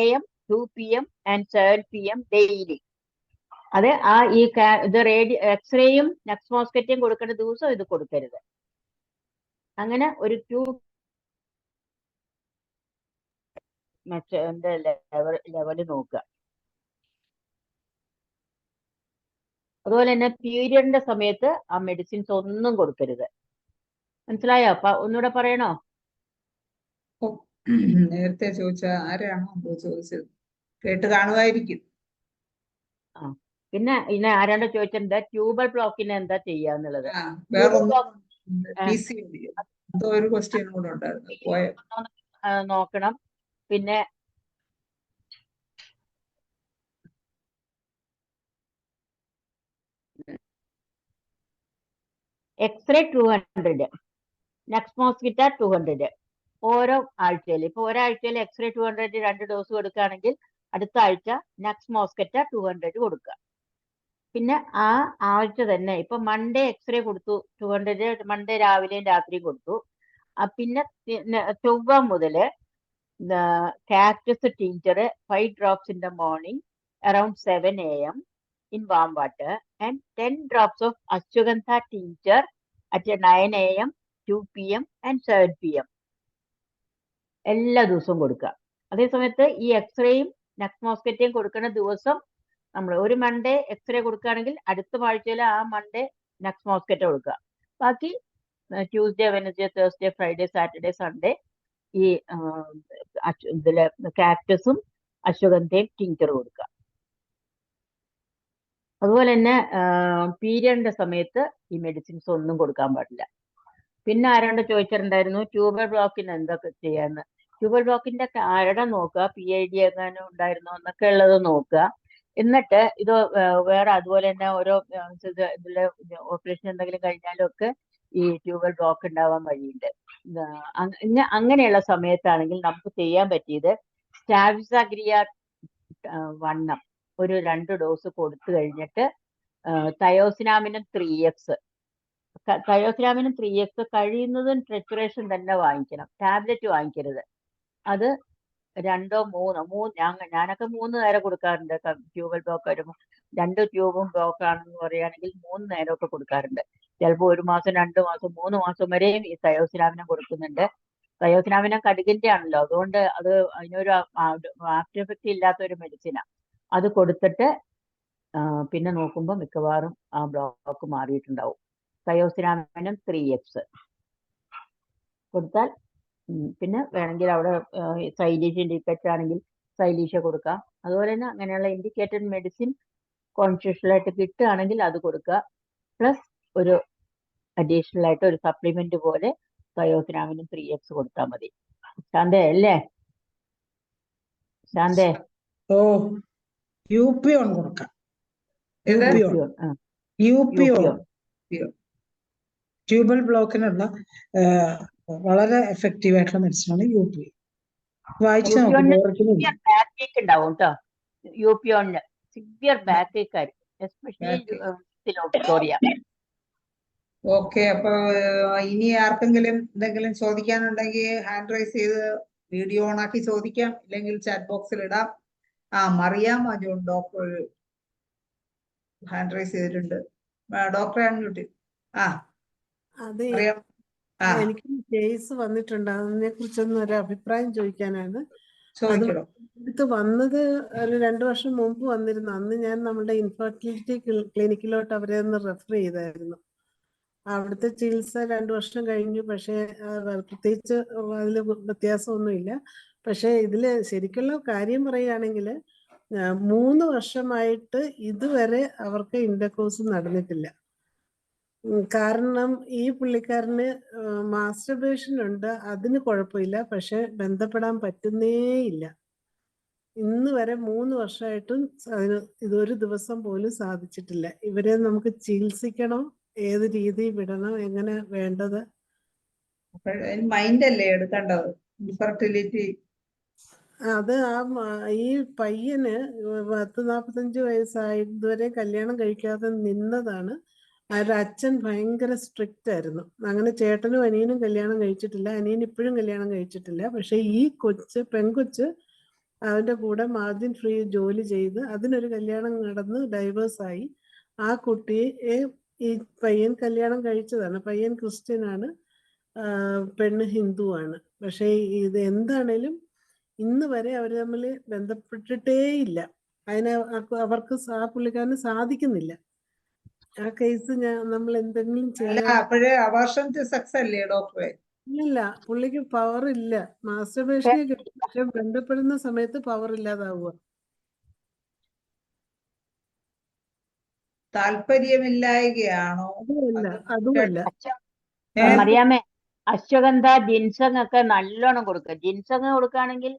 AM, 2 PM and 7 PM daily. അത് ഇത് എക്സ്റേയും നക്സോമോസ്കറ്റയും കൊടുക്കേണ്ട ദിവസം ഇത് കൊടുക്കരുത്. അങ്ങനെ ഒരു 2 ലെവല് നോക്കുക. അതുപോലെ തന്നെ പീരിയഡിന്റെ സമയത്ത് ആ മെഡിസിൻസ് ഒന്നും കൊടുക്കരുത്. മനസ്സിലായോ? ഒന്നുകൂടെ പറയണോ? നേരത്തെ ചോദിച്ച ആരാണോ ചോദിച്ചത് കേട്ട് കാണുമായിരിക്കും. പിന്നെ ആരാണ്ടോ ചോദിച്ചിട്ടുണ്ട് ട്യൂബൽ ബ്ലോക്കിന് എന്താ ചെയ്യാന്നുള്ളത്. ഒരു ക്വസ്റ്റ്യൻ കൂടെ ഉണ്ടായിരുന്നു, നോക്കണം. പിന്നെ എക്സ്റേ 200, നക്സോമോസ്കറ്റ 200 ഓരോ ആഴ്ചയിൽ. ഇപ്പൊ ഒരാഴ്ചയിൽ എക്സ്റേ 200 2 ഡോസ് കൊടുക്കുകയാണെങ്കിൽ അടുത്ത ആഴ്ച നക്സോമോസ്കറ്റ 200 കൊടുക്കുക. പിന്നെ ആ ആഴ്ച തന്നെ ഇപ്പൊ മൺഡേ എക്സ്റേ കൊടുത്തു 200, മൺഡേ രാവിലെയും രാത്രിയും കൊടുത്തു. പിന്നെ ചൊവ്വ മുതല് cactus tincture 5 drops in the morning around 7 AM in warm water and 10 drops of ashwagandha tincture at 9 AM, 2 PM and 7 PM എല്ലാ ദിവസവും കൊടുക്കുക. അതേസമയത്ത് ഈ എക്സ്റേയും നക്സോമോസ്കറ്റയും കൊടുക്കുന്ന ദിവസം നമ്മൾ ഒരു മൺഡേ എക്സ്റേ കൊടുക്കുകയാണെങ്കിൽ അടുത്ത ആഴ്ചയിൽ ആ മൺഡേ നക്സോമോസ്കറ്റ കൊടുക്കുക. ബാക്കി Tuesday, Wednesday, Thursday, Friday, Saturday, Sunday ഈ ഇതില് കാക്ടസും അശ്വഗന്ധയും ടിങ്ചർ കൊടുക്കുക. അതുപോലെ തന്നെ പീരിയഡിന്റെ സമയത്ത് ഈ മെഡിസിൻസ് ഒന്നും കൊടുക്കാൻ പാടില്ല. പിന്നെ ആരാണ്ട് ചോദിച്ചിട്ടുണ്ടായിരുന്നു ട്യൂബൽ ബ്ലോക്കിന് എന്തൊക്കെ ചെയ്യാന്ന്. ട്യൂബൽ ബ്ലോക്കിന്റെ കാരണം നോക്കുക, PID എങ്ങാനും ഉണ്ടായിരുന്നോ എന്നൊക്കെ ഉള്ളത് നോക്കുക. എന്നിട്ട് ഇത് വേറെ അതുപോലെ തന്നെ ഓരോ ഇതിലെ ഓപ്പറേഷൻ എന്തെങ്കിലും കഴിഞ്ഞാലും ഒക്കെ ഈ ട്യൂബൽ ബ്ലോക്ക് ഉണ്ടാവാൻ വഴിയുണ്ട്. അങ്ങനെയുള്ള സമയത്താണെങ്കിൽ നമുക്ക് ചെയ്യാൻ പറ്റിയത് സ്റ്റാവിസാഗ്രിയ വണ്ണം ഒരു 2 ഡോസ് കൊടുത്തു കഴിഞ്ഞിട്ട് തയോസിനാമിനും 3x തയോസിനാമിനും 3x കഴിയുന്നതും ട്രെച്ചുറേഷൻ തന്നെ വാങ്ങിക്കണം, ടാബ്ലറ്റ് വാങ്ങിക്കരുത്. അത് 2 3 ഞാനൊക്കെ 3 നേരം കൊടുക്കാറുണ്ട്. ട്യൂബൽ ബ്ലോക്ക് വരുമ്പോൾ 2 ട്യൂബും ബ്ലോക്ക് ആണെന്ന് പറയുകയാണെങ്കിൽ 3 നേരമൊക്കെ കൊടുക്കാറുണ്ട്. ചിലപ്പോൾ 1 മാസം 2 മാസം 3 മാസം വരെയും ഈ തയോസിനാമിനം കൊടുക്കുന്നുണ്ട്. തയോസിനാമിനം കടുകിന്റെ ആണല്ലോ, അതുകൊണ്ട് അത് അതിനൊരു ആഫ്റ്റർ എഫക്റ്റ് ഇല്ലാത്ത ഒരു മെഡിസിനാണ്. അത് കൊടുത്തിട്ട് പിന്നെ നോക്കുമ്പോൾ മിക്കവാറും ആ ബ്ലോക്ക് മാറിയിട്ടുണ്ടാവും. തയോസിനാമിനം 3x കൊടുത്താൽ പിന്നെ വേണമെങ്കിൽ അവിടെ സൈലീഷ് ഇൻഡിക്കേറ്റഡ് ആണെങ്കിൽ സൈലീഷ കൊടുക്കാം. അതുപോലെ തന്നെ അങ്ങനെയുള്ള ഇൻഡിക്കേറ്റഡ് മെഡിസിൻ കോൺഷ്യസ്ഫുൾ ആയിട്ട് കിട്ടുകയാണെങ്കിൽ അത് കൊടുക്കുക. പ്ലസ് ഒരു അഡീഷണൽ ആയിട്ട് ഒരു സപ്ലിമെന്റ് പോലെ തയോസിനാമിനും 3x കൊടുത്താൽ മതി. ശാന്തേ അല്ലേ? ശാന്തേ? ഓ യൂപ്പിയോൺ കൊടുക്കാം. യൂപ്പിയോൺ ട്യൂബൽ ബ്ലോക്കിനുള്ള വളരെ എഫക്റ്റീവ് ആയിട്ടുള്ള മെഡിസിനാണ് യൂപ്പി. വായിച്ചു ബാക്ക് ഉണ്ടാവും കേട്ടോ. യൂപ്പിയോണിന് സിവിയർ ബാക്ക് ആയിരിക്കും, എസ്പെഷ്യലി. ഓക്കെ, അപ്പൊ ഇനി ആർക്കെങ്കിലും എന്തെങ്കിലും ചോദിക്കാനുണ്ടെങ്കിൽ ഹാൻഡ് റൈസ് ചെയ്ത് വീഡിയോ ഓൺ ആക്കി ചോദിക്കാം, ഇല്ലെങ്കിൽ ചാറ്റ് ബോക്സിൽ ഇടാം. മറിയാം ജോൺ ഡോക്ടർ ഹാൻഡ് റൈസ് ചെയ്തിട്ടുണ്ട്. ഡോക്ടറെ അൺമ്യൂട്ട്. അതെ, അറിയാം. എനിക്ക് കേസ് വന്നിട്ടുണ്ട്, അതിനെ കുറിച്ചൊന്നും ഒരു അഭിപ്രായം ചോദിക്കാനാണ്. ചോദിക്കണോ? അടുത്ത് വന്നത് ഒരു 2 വർഷം മുമ്പ് വന്നിരുന്നു. അന്ന് ഞാൻ നമ്മുടെ ഇൻഫെർട്ടിലിറ്റി ക്ലിനിക്കിലോട്ട് അവരെ ഒന്ന് റെഫർ ചെയ്തായിരുന്നു. അവിടുത്തെ ചികിത്സ 2 വർഷം കഴിഞ്ഞു. പക്ഷേ പ്രത്യേകിച്ച് അതിൽ വ്യത്യാസമൊന്നുമില്ല. പക്ഷേ ഇതില് ശരിക്കുള്ള കാര്യം പറയുകയാണെങ്കിൽ 3 വർഷമായിട്ട് ഇതുവരെ അവർക്ക് ഇന്റർകോഴ്സ് നടന്നിട്ടില്ല. കാരണം ഈ പുള്ളിക്കാരന് മാസ്റ്റർബേഷൻ ഉണ്ട്, അതിന് കുഴപ്പമില്ല. പക്ഷെ ബന്ധപ്പെടാൻ പറ്റുന്നേയില്ല. ഇന്ന് വരെ 3 വർഷമായിട്ടും അതിന് ഇതൊരു ദിവസം പോലും സാധിച്ചിട്ടില്ല. ഇവരെ നമുക്ക് ചികിത്സിക്കണോ, ഏത് രീതി വിടണം, എങ്ങനെ വേണ്ടത്? മൈൻഡ് അല്ലേ എടുക്കേണ്ടത്, ഇൻഫെർട്ടിലിറ്റി. അത് ഈ പയ്യന് 40-45 വയസ്സായി ഇതുവരെ കല്യാണം കഴിക്കാതെ നിന്നതാണ്. അവരുടെ അച്ഛൻ ഭയങ്കര സ്ട്രിക്റ്റ് ആയിരുന്നു. അങ്ങനെ ചേട്ടനും അനിയനും കല്യാണം കഴിച്ചിട്ടില്ല, അനിയൻ ഇപ്പോഴും കല്യാണം കഴിച്ചിട്ടില്ല. പക്ഷെ ഈ പെൺകൊച്ച് അവന്റെ കൂടെ മാർജിൻ ഫ്രീ ജോലി ചെയ്ത് അതിനൊരു കല്യാണം നടന്ന് ഡൈവേഴ്സായി. ആ കുട്ടിയെ ഈ പയ്യൻ കല്യാണം കഴിച്ചതാണ്. പയ്യൻ ക്രിസ്ത്യനാണ്, പെണ്ണ് ഹിന്ദുവാണ്. പക്ഷേ ഇത് എന്താണേലും ഇന്ന് വരെ അവർ തമ്മിൽ ബന്ധപ്പെട്ടിട്ടേയില്ല. അവർക്ക് ആ പുള്ളിക്കാരന് സാധിക്കുന്നില്ല. ആ കേസ് നമ്മൾ എന്തെങ്കിലും ചെയ്യാൻ. അപ്പോഴേ അബോർഷൻ ടു സെക്സ് അല്ലേ ഡോക്ടറെ? ഇല്ല, പുള്ളിക്ക് പവർ ഇല്ല. മാസ്റ്റർബേഷനെ കിട്ടും, പക്ഷെ ബന്ധപ്പെടുന്ന സമയത്ത് പവർ ഇല്ലാതാവുക. താല്പര്യമില്ലായകയാണോ? അതുമല്ല. അറിയാമേ, അശ്വഗന്ധ ജിൻസങ് ഒക്കെ നല്ലോണം കൊടുക്കുക. ജിൻസങ് കൊടുക്കുകയാണെങ്കിൽ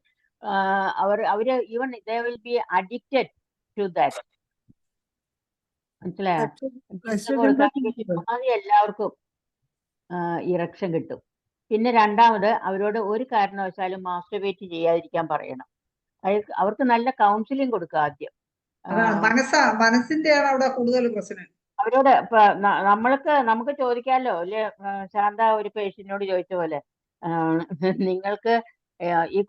അവര് even they will be addicted to that. മനസ്സിലായോ? ആദ്യം എല്ലാവർക്കും ഇറക്ഷൻ കിട്ടും. പിന്നെ രണ്ടാമത് അവരോട് ഒരു കാരണവശാലും മാസ്റ്റർബേറ്റ് ചെയ്യാതിരിക്കാൻ പറയണം. അവർക്ക് നല്ല കൗൺസിലിംഗ് കൊടുക്കുക ആദ്യം. മനസ്സിന്റെയാണ് അവിടെ കൂടുതൽ പ്രശ്നം. അവരോട് നമുക്ക് ചോദിക്കാമല്ലോ അല്ലെ? ശാന്ത ഒരു പേഷ്യന്റിനോട് ചോദിച്ച പോലെ, നിങ്ങൾക്ക് ഈ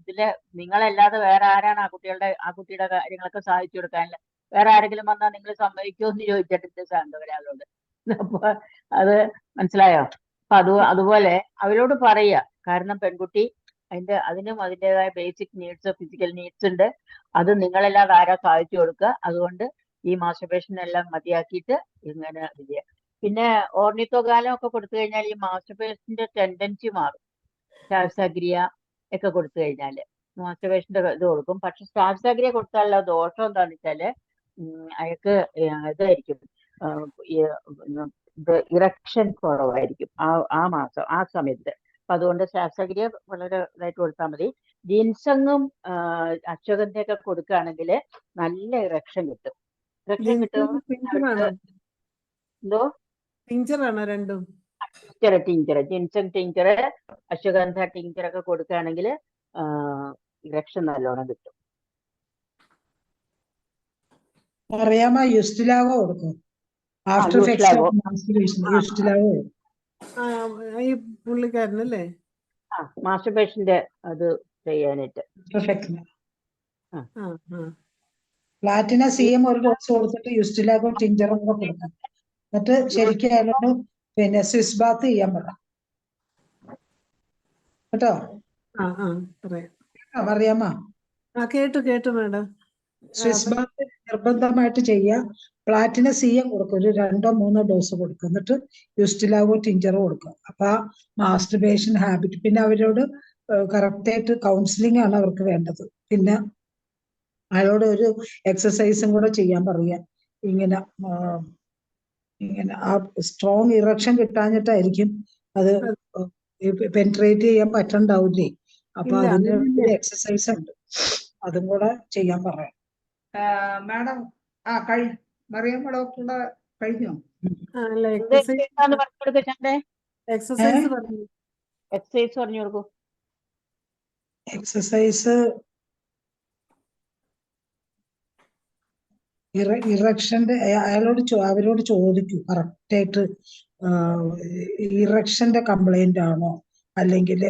ഇതില് നിങ്ങളല്ലാതെ വേറെ ആരാണ് ആ കുട്ടിയുടെ കാര്യങ്ങളൊക്കെ സാധിച്ചു കൊടുക്കാനില്ല? വേറെ ആരെങ്കിലും വന്നാൽ നിങ്ങൾ സമ്മതിക്കുമോ എന്ന് ചോദിച്ചിട്ടുണ്ട് ശാന്ത ഒരാളോട്. അപ്പൊ അത് മനസ്സിലായോ? അപ്പൊ അതുപോലെ അവരോട് പറയുക. കാരണം പെൺകുട്ടി അതിനും അതിൻ്റെതായ ബേസിക് നീഡ്സ്, ഫിസിക്കൽ നീഡ്സ് ഉണ്ട്. അത് നിങ്ങളല്ലാതെ ആരാ സാധിച്ചു കൊടുക്കുക? അതുകൊണ്ട് ഈ മാസ്റ്റർബേഷൻ എല്ലാം മതിയാക്കിയിട്ട് ഇങ്ങനെ ഇത്. പിന്നെ ഓർണിത്തോഗാലം ഒക്കെ കൊടുത്തു കഴിഞ്ഞാൽ ഈ മാസ്റ്റർബേഷന്റെ ടെൻഡൻസി മാറും. സ്റ്റാവിസാഗ്രിയ ഒക്കെ കൊടുത്തു കഴിഞ്ഞാല് മാസ്റ്റർബേഷന്റെ ഇത് കൊടുക്കും. പക്ഷെ സ്റ്റാഫ്സാഗ്രിയ കൊടുത്താലുള്ള ദോഷം എന്താണെന്ന് വെച്ചാല് അയാൾക്ക് ഇതായിരിക്കും, ഇറക്ഷൻ കുറവായിരിക്കും ആ മാസം ആ സമയത്ത്. അപ്പൊ അതുകൊണ്ട് സ്റ്റാഫ്സാഗ്രിയ വളരെ ഇതായിട്ട് കൊടുത്താൽ മതി. ജിൻസങ്ങും അശ്വഗന്ധയൊക്കെ കൊടുക്കുകയാണെങ്കിൽ നല്ല ഇറക്ഷൻ കിട്ടും. ഇറക്ഷൻ കിട്ടുമ്പോൾ ടിഞ്ചറാണോ എന്തോ ടിഞ്ചറാണോ രണ്ടും? ടിഞ്ചർ ജിൻസങ് ടിഞ്ചർ, അശ്വഗന്ധ ടിഞ്ചർ ഒക്കെ കൊടുക്കുകയാണെങ്കിൽ ഇറക്ഷൻ നല്ലോണം കിട്ടും. അറിയാമോ? യുസ്റ്റിലാവോ കൊടുക്കും. ആഫ്റ്റർ യൂസ്ലാവോ. യുസ്റ്റിലാവോ ആ ഈ പുള്ളിക്കാരനല്ലേ? മാസ്റ്റർബേഷന്റെ അത് ചെയ്യാനായിട്ട്. ആ ആ പ്ലാറ്റിന CM ഒരു ഡോസ് കൊടുത്തിട്ട് യുസ്റ്റിലാഗോ ടിഞ്ചറും കൂടെ കൊടുക്കും. എന്നിട്ട് ശരിക്കും അയാളോട് പിന്നെ സ്വിസ് ബാത്ത് ചെയ്യാൻ പറ കേട്ടോ. പറയാം. അറിയാമോ? കേട്ടു മാഡം. സ്വിസ് ബാത്ത് നിർബന്ധമായിട്ട് ചെയ്യുക. പ്ലാറ്റിന CM കൊടുക്കും, ഒരു 2-3 ഡോസ് കൊടുക്കും. എന്നിട്ട് യുസ്റ്റിലാഗോ ടിഞ്ചർ കൊടുക്കുക. അപ്പൊ ആ മാസ്റ്റർബേഷൻ ഹാബിറ്റ്, പിന്നെ അവരോട് കറക്റ്റായിട്ട് കൗൺസിലിംഗ് ആണ് അവർക്ക് വേണ്ടത്. പിന്നെ അയാളോട് ഒരു എക്സസൈസും കൂടെ ചെയ്യാൻ പറയുക. ഇങ്ങനെ ആ സ്ട്രോങ് ഇറക്ഷൻ കിട്ടാഞ്ഞിട്ടായിരിക്കും അത് പെൻട്രേറ്റ് ചെയ്യാൻ പറ്റണ്ടാവില്ലേ. അപ്പൊ അതിന് ഒരു എക്സസൈസ് ഉണ്ട്, അതും കൂടെ ചെയ്യാൻ പറയാം. മാഡം മറിയമ്മ ഡോക്ടറുടെ കഴിഞ്ഞോ? എക്സസൈസ് പറഞ്ഞു കൊടുക്കൂ. എക്സസൈസ് ഇറക്ഷന്റെ അവരോട് ചോദിക്കൂ കറക്റ്റായിട്ട്. ഇറക്ഷന്റെ കംപ്ലൈന്റ് ആണോ, അല്ലെങ്കിൽ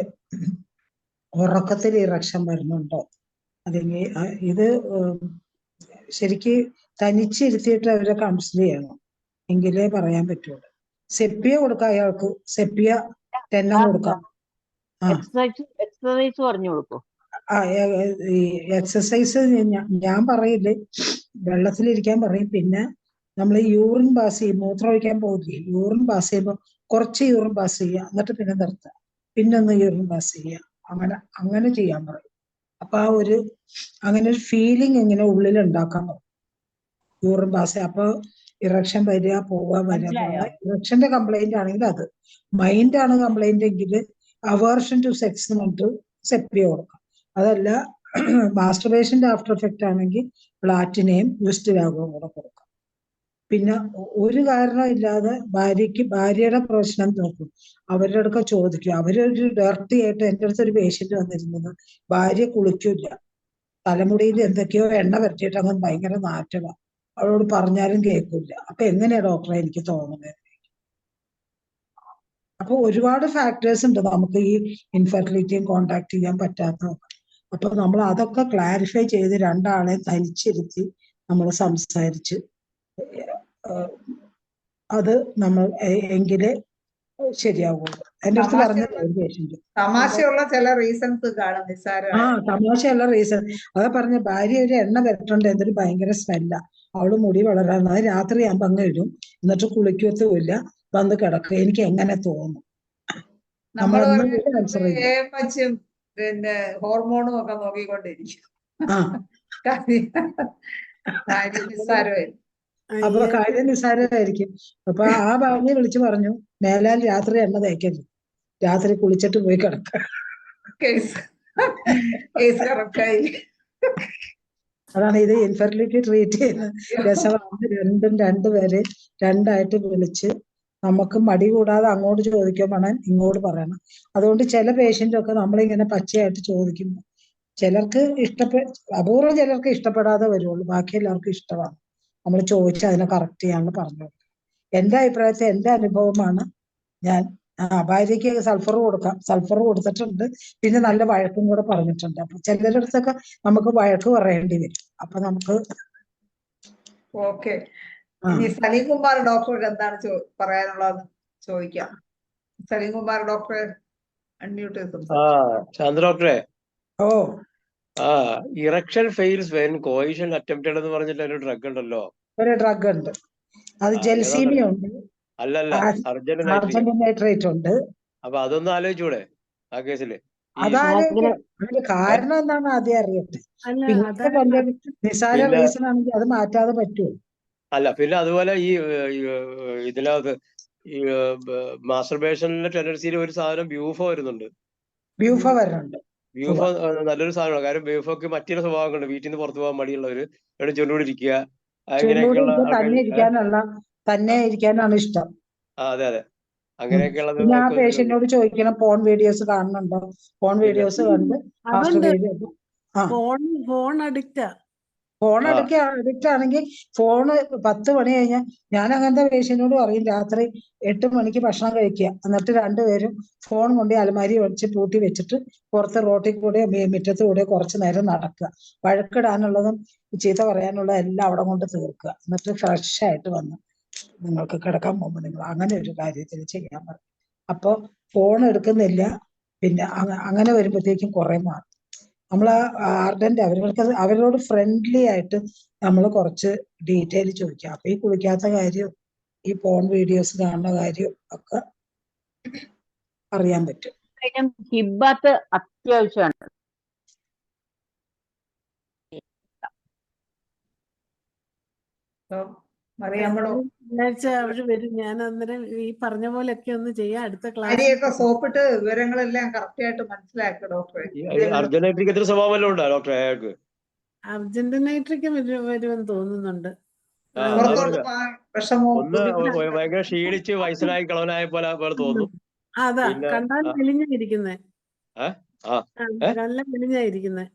ഉറക്കത്തിൽ ഇറക്ഷൻ വരുന്നുണ്ടോ, അല്ലെങ്കിൽ ഇത് ശരിക്ക് തനിച്ചിരുത്തിയിട്ട് അവരെ കൗൺസിൽ ചെയ്യണം, എങ്കിലേ പറയാൻ പറ്റുള്ളൂ. സെപ്പിയ കൊടുക്കാം അയാൾക്ക്, സെപ്പിയ 10 കൊടുക്കാം. എക്സസൈസ് പറഞ്ഞു കൊടുക്കൂ. ഈ എക്സസൈസ് ഞാൻ പറയില്ലേ, വെള്ളത്തിലിരിക്കാൻ പറയും. പിന്നെ നമ്മൾ യൂറിൻ പാസ് ചെയ്യും, മൂത്രം ഒഴിക്കാൻ പോകില്ലേ, യൂറിൻ പാസ് ചെയ്യുമ്പോൾ കുറച്ച് യൂറിൻ പാസ് ചെയ്യുക, എന്നിട്ട് പിന്നെ നിർത്തുക, പിന്നെ ഒന്ന് യൂറിൻ പാസ് ചെയ്യുക, അങ്ങനെ ചെയ്യാൻ പറയും. അപ്പൊ അങ്ങനെ ഒരു ഫീലിംഗ് ഇങ്ങനെ ഉള്ളിൽ ഉണ്ടാക്കാൻ പറയും, യൂറിൻ പാസ്. അപ്പൊ ഇറക്ഷൻ വരിക പോവുക വരിക. ഇറക്ഷന്റെ കംപ്ലൈന്റ് ആണെങ്കിൽ അത്, മൈൻഡ് ആണ് കംപ്ലൈന്റ് എങ്കിൽ അവേർഷൻ ടു സെക്സ് എന്ന് പറഞ്ഞിട്ട് സെപ്പിയ കൊടുക്കാം. അതല്ല മാസ്റ്റർബേഷന്റെ ആഫ്റ്റർ എഫക്റ്റ് ആണെങ്കിൽ പ്ലാറ്റിനയും യുസ്റ്റിലാഗോയും കൂടെ കൊടുക്കാം. പിന്നെ ഒരു കാരണം ഇല്ലാതെ ഭാര്യയുടെ പ്രശ്നം നോക്കും, അവരുടെ അടുക്ക ചോദിക്കും. അവരൊരു ഡർട്ടി ആയിട്ട് എൻ്റെ അടുത്ത് ഒരു പേഷ്യന്റ് വന്നിരുന്നത്, ഭാര്യ കുളിക്കില്ല, തലമുടിയിൽ എന്തൊക്കെയോ എണ്ണ പരത്തിയിട്ട് അങ്ങനെ ഭയങ്കര നാറ്റമാണ്, അവളോട് പറഞ്ഞാലും കേൾക്കില്ല. അപ്പൊ എങ്ങനെയാ ഡോക്ടറെ എനിക്ക് തോന്നുന്നത്? അപ്പൊ ഒരുപാട് ഫാക്ടേഴ്സ് ഉണ്ട് നമുക്ക് ഈ ഇൻഫെർട്ടിലിറ്റിയും കോണ്ടാക്ട് ചെയ്യാൻ പറ്റാത്തതൊക്കെ. അപ്പൊ നമ്മൾ അതൊക്കെ ക്ലാരിഫൈ ചെയ്ത് രണ്ടാളെ തനിച്ചിരുത്തി നമ്മൾ സംസാരിച്ച് അത് നമ്മൾ എങ്കിലേ ശരിയാവുള്ളൂ. എന്റെ അടുത്ത് പറഞ്ഞത് പേഷ്യന്റ് തമാശയുള്ള ചില റീസൺസ് കാണും, തമാശയുള്ള റീസൺ. അതാ പറഞ്ഞ, ഭാര്യ ഒരു എണ്ണ വരട്ടുണ്ട്, എന്തൊരു ഭയങ്കര സ്മെല്ല, അവള് മുടി വളരാണ്, അത് രാത്രി ആകുമ്പോ അങ്ങ് ഇടും, എന്നിട്ട് കുളിക്കത്തുമില്ല, വന്ന് കിടക്കുക. എനിക്ക് എങ്ങനെ തോന്നും? പിന്നെ ഹോർമോണും ഒക്കെ നോക്കിക്കൊണ്ടിരിക്കും. അപ്പൊ കാര്യം നിസ്സാരമായിരിക്കും. അപ്പൊ ആ ഭാര്യ വിളിച്ചു പറഞ്ഞു, മേലാൽ രാത്രി എണ്ണ തേക്കരുത്, രാത്രി കുളിച്ചിട്ട് പോയി കിടക്കുക. അതാണ് ഇത് ഇൻഫെർട്ടിലിറ്റി ട്രീറ്റ് ചെയ്യുന്ന രസമാണ്. രണ്ടുപേരെ രണ്ടായിട്ട് വിളിച്ച് നമുക്ക് മടി കൂടാതെ അങ്ങോട്ട് ചോദിക്കാൻ വേണം, ഇങ്ങോട്ട് പറയണം. അതുകൊണ്ട് ചില പേഷ്യന്റൊക്കെ നമ്മളിങ്ങനെ പച്ചയായിട്ട് ചോദിക്കുന്നു. ചിലർക്ക് അപൂർവം ചിലർക്ക് ഇഷ്ടപ്പെടാതെ വരുള്ളൂ, ബാക്കി എല്ലാവർക്കും ഇഷ്ടമാണ്. നമ്മൾ ചോദിച്ചാൽ അതിനെ കറക്റ്റ് ചെയ്യാന്ന് പറഞ്ഞു. എന്റെ അഭിപ്രായത്തിൽ എന്റെ അനുഭവമാണ്. ഞാൻ ഭാര്യയ്ക്ക് സൾഫർ കൊടുക്കാം, സൾഫർ കൊടുത്തിട്ടുണ്ട്, പിന്നെ നല്ല വഴക്കും കൂടെ പറഞ്ഞിട്ടുണ്ട്. അപ്പൊ ചിലരുടെ അടുത്തൊക്കെ നമുക്ക് വഴക്ക് പറയേണ്ടി വരും. അപ്പൊ നമുക്ക് സലീം കുമാർ ഡോക്ടറോട് എന്താണ് പറയാനുള്ളത് ചോദിക്കാം. സലീം കുമാർ ഡോക്ടറെ അൺമ്യൂട്ട് ചെയ്തു. ചന്ദ്ര ഡോക്ടറെ, ഓ ഇറക്ഷൻ ഫെയിൽസ് വെൻ കോയിഷൻ അറ്റംപ്റ്റഡ് എന്ന് പറഞ്ഞിട്ട് ഒരു ഡ്രഗ് ഉണ്ടല്ലോ. ഒരു ഡ്രഗ് ഉണ്ട്, അത് ജെൽസീമിയ ഉണ്ട്, അല്ലല്ല അർജന്റൈൻ നൈട്രേറ്റ് ഉണ്ട്. അപ്പൊ അതൊന്നും ആലോചിച്ചൂടെ ആ കേസില്? അതാലോചിക്കണം. അതിന്റെ കാരണം എന്താണെന്ന് ആദ്യം അറിയട്ടെ. അല്ല പിന്നെ അതായത് വല്ല നിസാര പിന്നെ റീസൺ ആണെങ്കിൽ അത് മാറ്റാതെ പറ്റുമോ? അല്ല പിന്നെ അതുപോലെ ഇതിനകത്ത് ഈ മാസ്റ്റർബേഷനിലെ ടെൻഡൻസിയിൽ ഒരു സാധനം ബ്യൂഫോ വരുന്നുണ്ട്. ബ്യൂഫ വരണുണ്ട്. ബ്യൂഫോ നല്ലൊരു സാധനമാണ്. കാരണം ബ്യൂഫോക്ക് മറ്റൊരു സ്വഭാവങ്ങളുണ്ട്. വീട്ടിൽ നിന്ന് പുറത്തു പോകാൻ മടിയുള്ളവര് ഇവിടെ ചുരുളോട് ഇരിക്കുക ചുരുളോട് അങ്ങനെയൊക്കെയുള്ള തന്നെ ഇരിക്കാനാണ് ഇഷ്ടം. അതെ അതെ അങ്ങനെയൊക്കെയുള്ളത് പിന്നെ ആ പേഷ്യന്റിനോട് ചോദിക്കണം ഫോൺ വീഡിയോസ് കാണുന്നുണ്ടോ, ഫോൺ വീഡിയോസ് കണ്ട് അതുണ്ട്. ആ ഫോൺ അഡിക്റ്റാ. ഫോൺ അഡിക്റ്റ് ആണെങ്കിൽ ഫോണ് 10 മണി കഴിഞ്ഞാൽ ഞാൻ അങ്ങനത്തെ പേഷ്യന്റിനോട് പറയും രാത്രി 8 മണിക്ക് ഭക്ഷണം കഴിക്കുക, എന്നിട്ട് രണ്ടുപേരും ഫോൺ കൊണ്ട് അലമാരി വെച്ച് പൂട്ടി വെച്ചിട്ട് പുറത്ത് റോട്ടിൽ കൂടെ മുറ്റത്ത് കൂടെ കുറച്ചു നേരം നടക്കുക. വഴക്കിടാനുള്ളതും ചീത്ത പറയാനുള്ളതും എല്ലാം അവിടെ കൊണ്ട് തീർക്കുക. എന്നിട്ട് ഫ്രഷ് ആയിട്ട് വന്ന് നിങ്ങൾക്ക് കിടക്കാൻ പോകുമ്പോൾ നിങ്ങൾ അങ്ങനെ ഒരു കാര്യത്തിൽ ചെയ്യാൻ പറയും. അപ്പൊ ഫോൺ എടുക്കുന്നില്ല. പിന്നെ അങ്ങനെ വരുമ്പോഴത്തേക്കും കുറെ മാറും. നമ്മൾ ആർഡന്റ് അവരോട് ഫ്രണ്ട്ലി ആയിട്ട് നമ്മൾ കുറച്ച് ഡീറ്റെയിൽ ചോദിക്കാം. അപ്പൊ ഈ കുളിക്കാത്ത കാര്യവും ഈ ഫോൺ വീഡിയോസ് കാണുന്ന കാര്യവും ഒക്കെ അറിയാൻ പറ്റും. ഹിബാത്ത് അത്യാവശ്യമാണ്. മറിയാമ്മളോ വെള്ളിയാഴ്ച അവര് വരും. ഞാൻ അന്നേരം ഈ പറഞ്ഞ പോലെയൊക്കെ ഒന്ന് ചെയ്യാം. അടുത്ത ക്ലാസ് അരിയൊക്കെ സോപ്പിട്ട് വിവരങ്ങളെല്ലാം കറക്റ്റ് ആയിട്ട് മനസ്സിലാക്കുക ഡോക്ടറെ. അർജന്റീനയ്ക്ക് എത്ര സ്വഭാവം വല്ലതും ഉണ്ടോ ഡോക്ടറെ അയാൾക്ക്? അർജന്റീനയ്ക്ക് വരുമെന്ന് തോന്നുന്നുണ്ട്. പുറത്തോട്ട് പോകാൻ വിഷമോ ഒന്ന് ഭയങ്കര ക്ഷീണിച്ച് വയസ്സനായി കളവനായ പോലെ തോന്നും. അതാ പിന്നെ കണ്ടാൽ മെലിഞ്ഞായിരിക്കുന്നേ. നല്ല മെലിഞ്ഞായിരിക്കുന്നേ.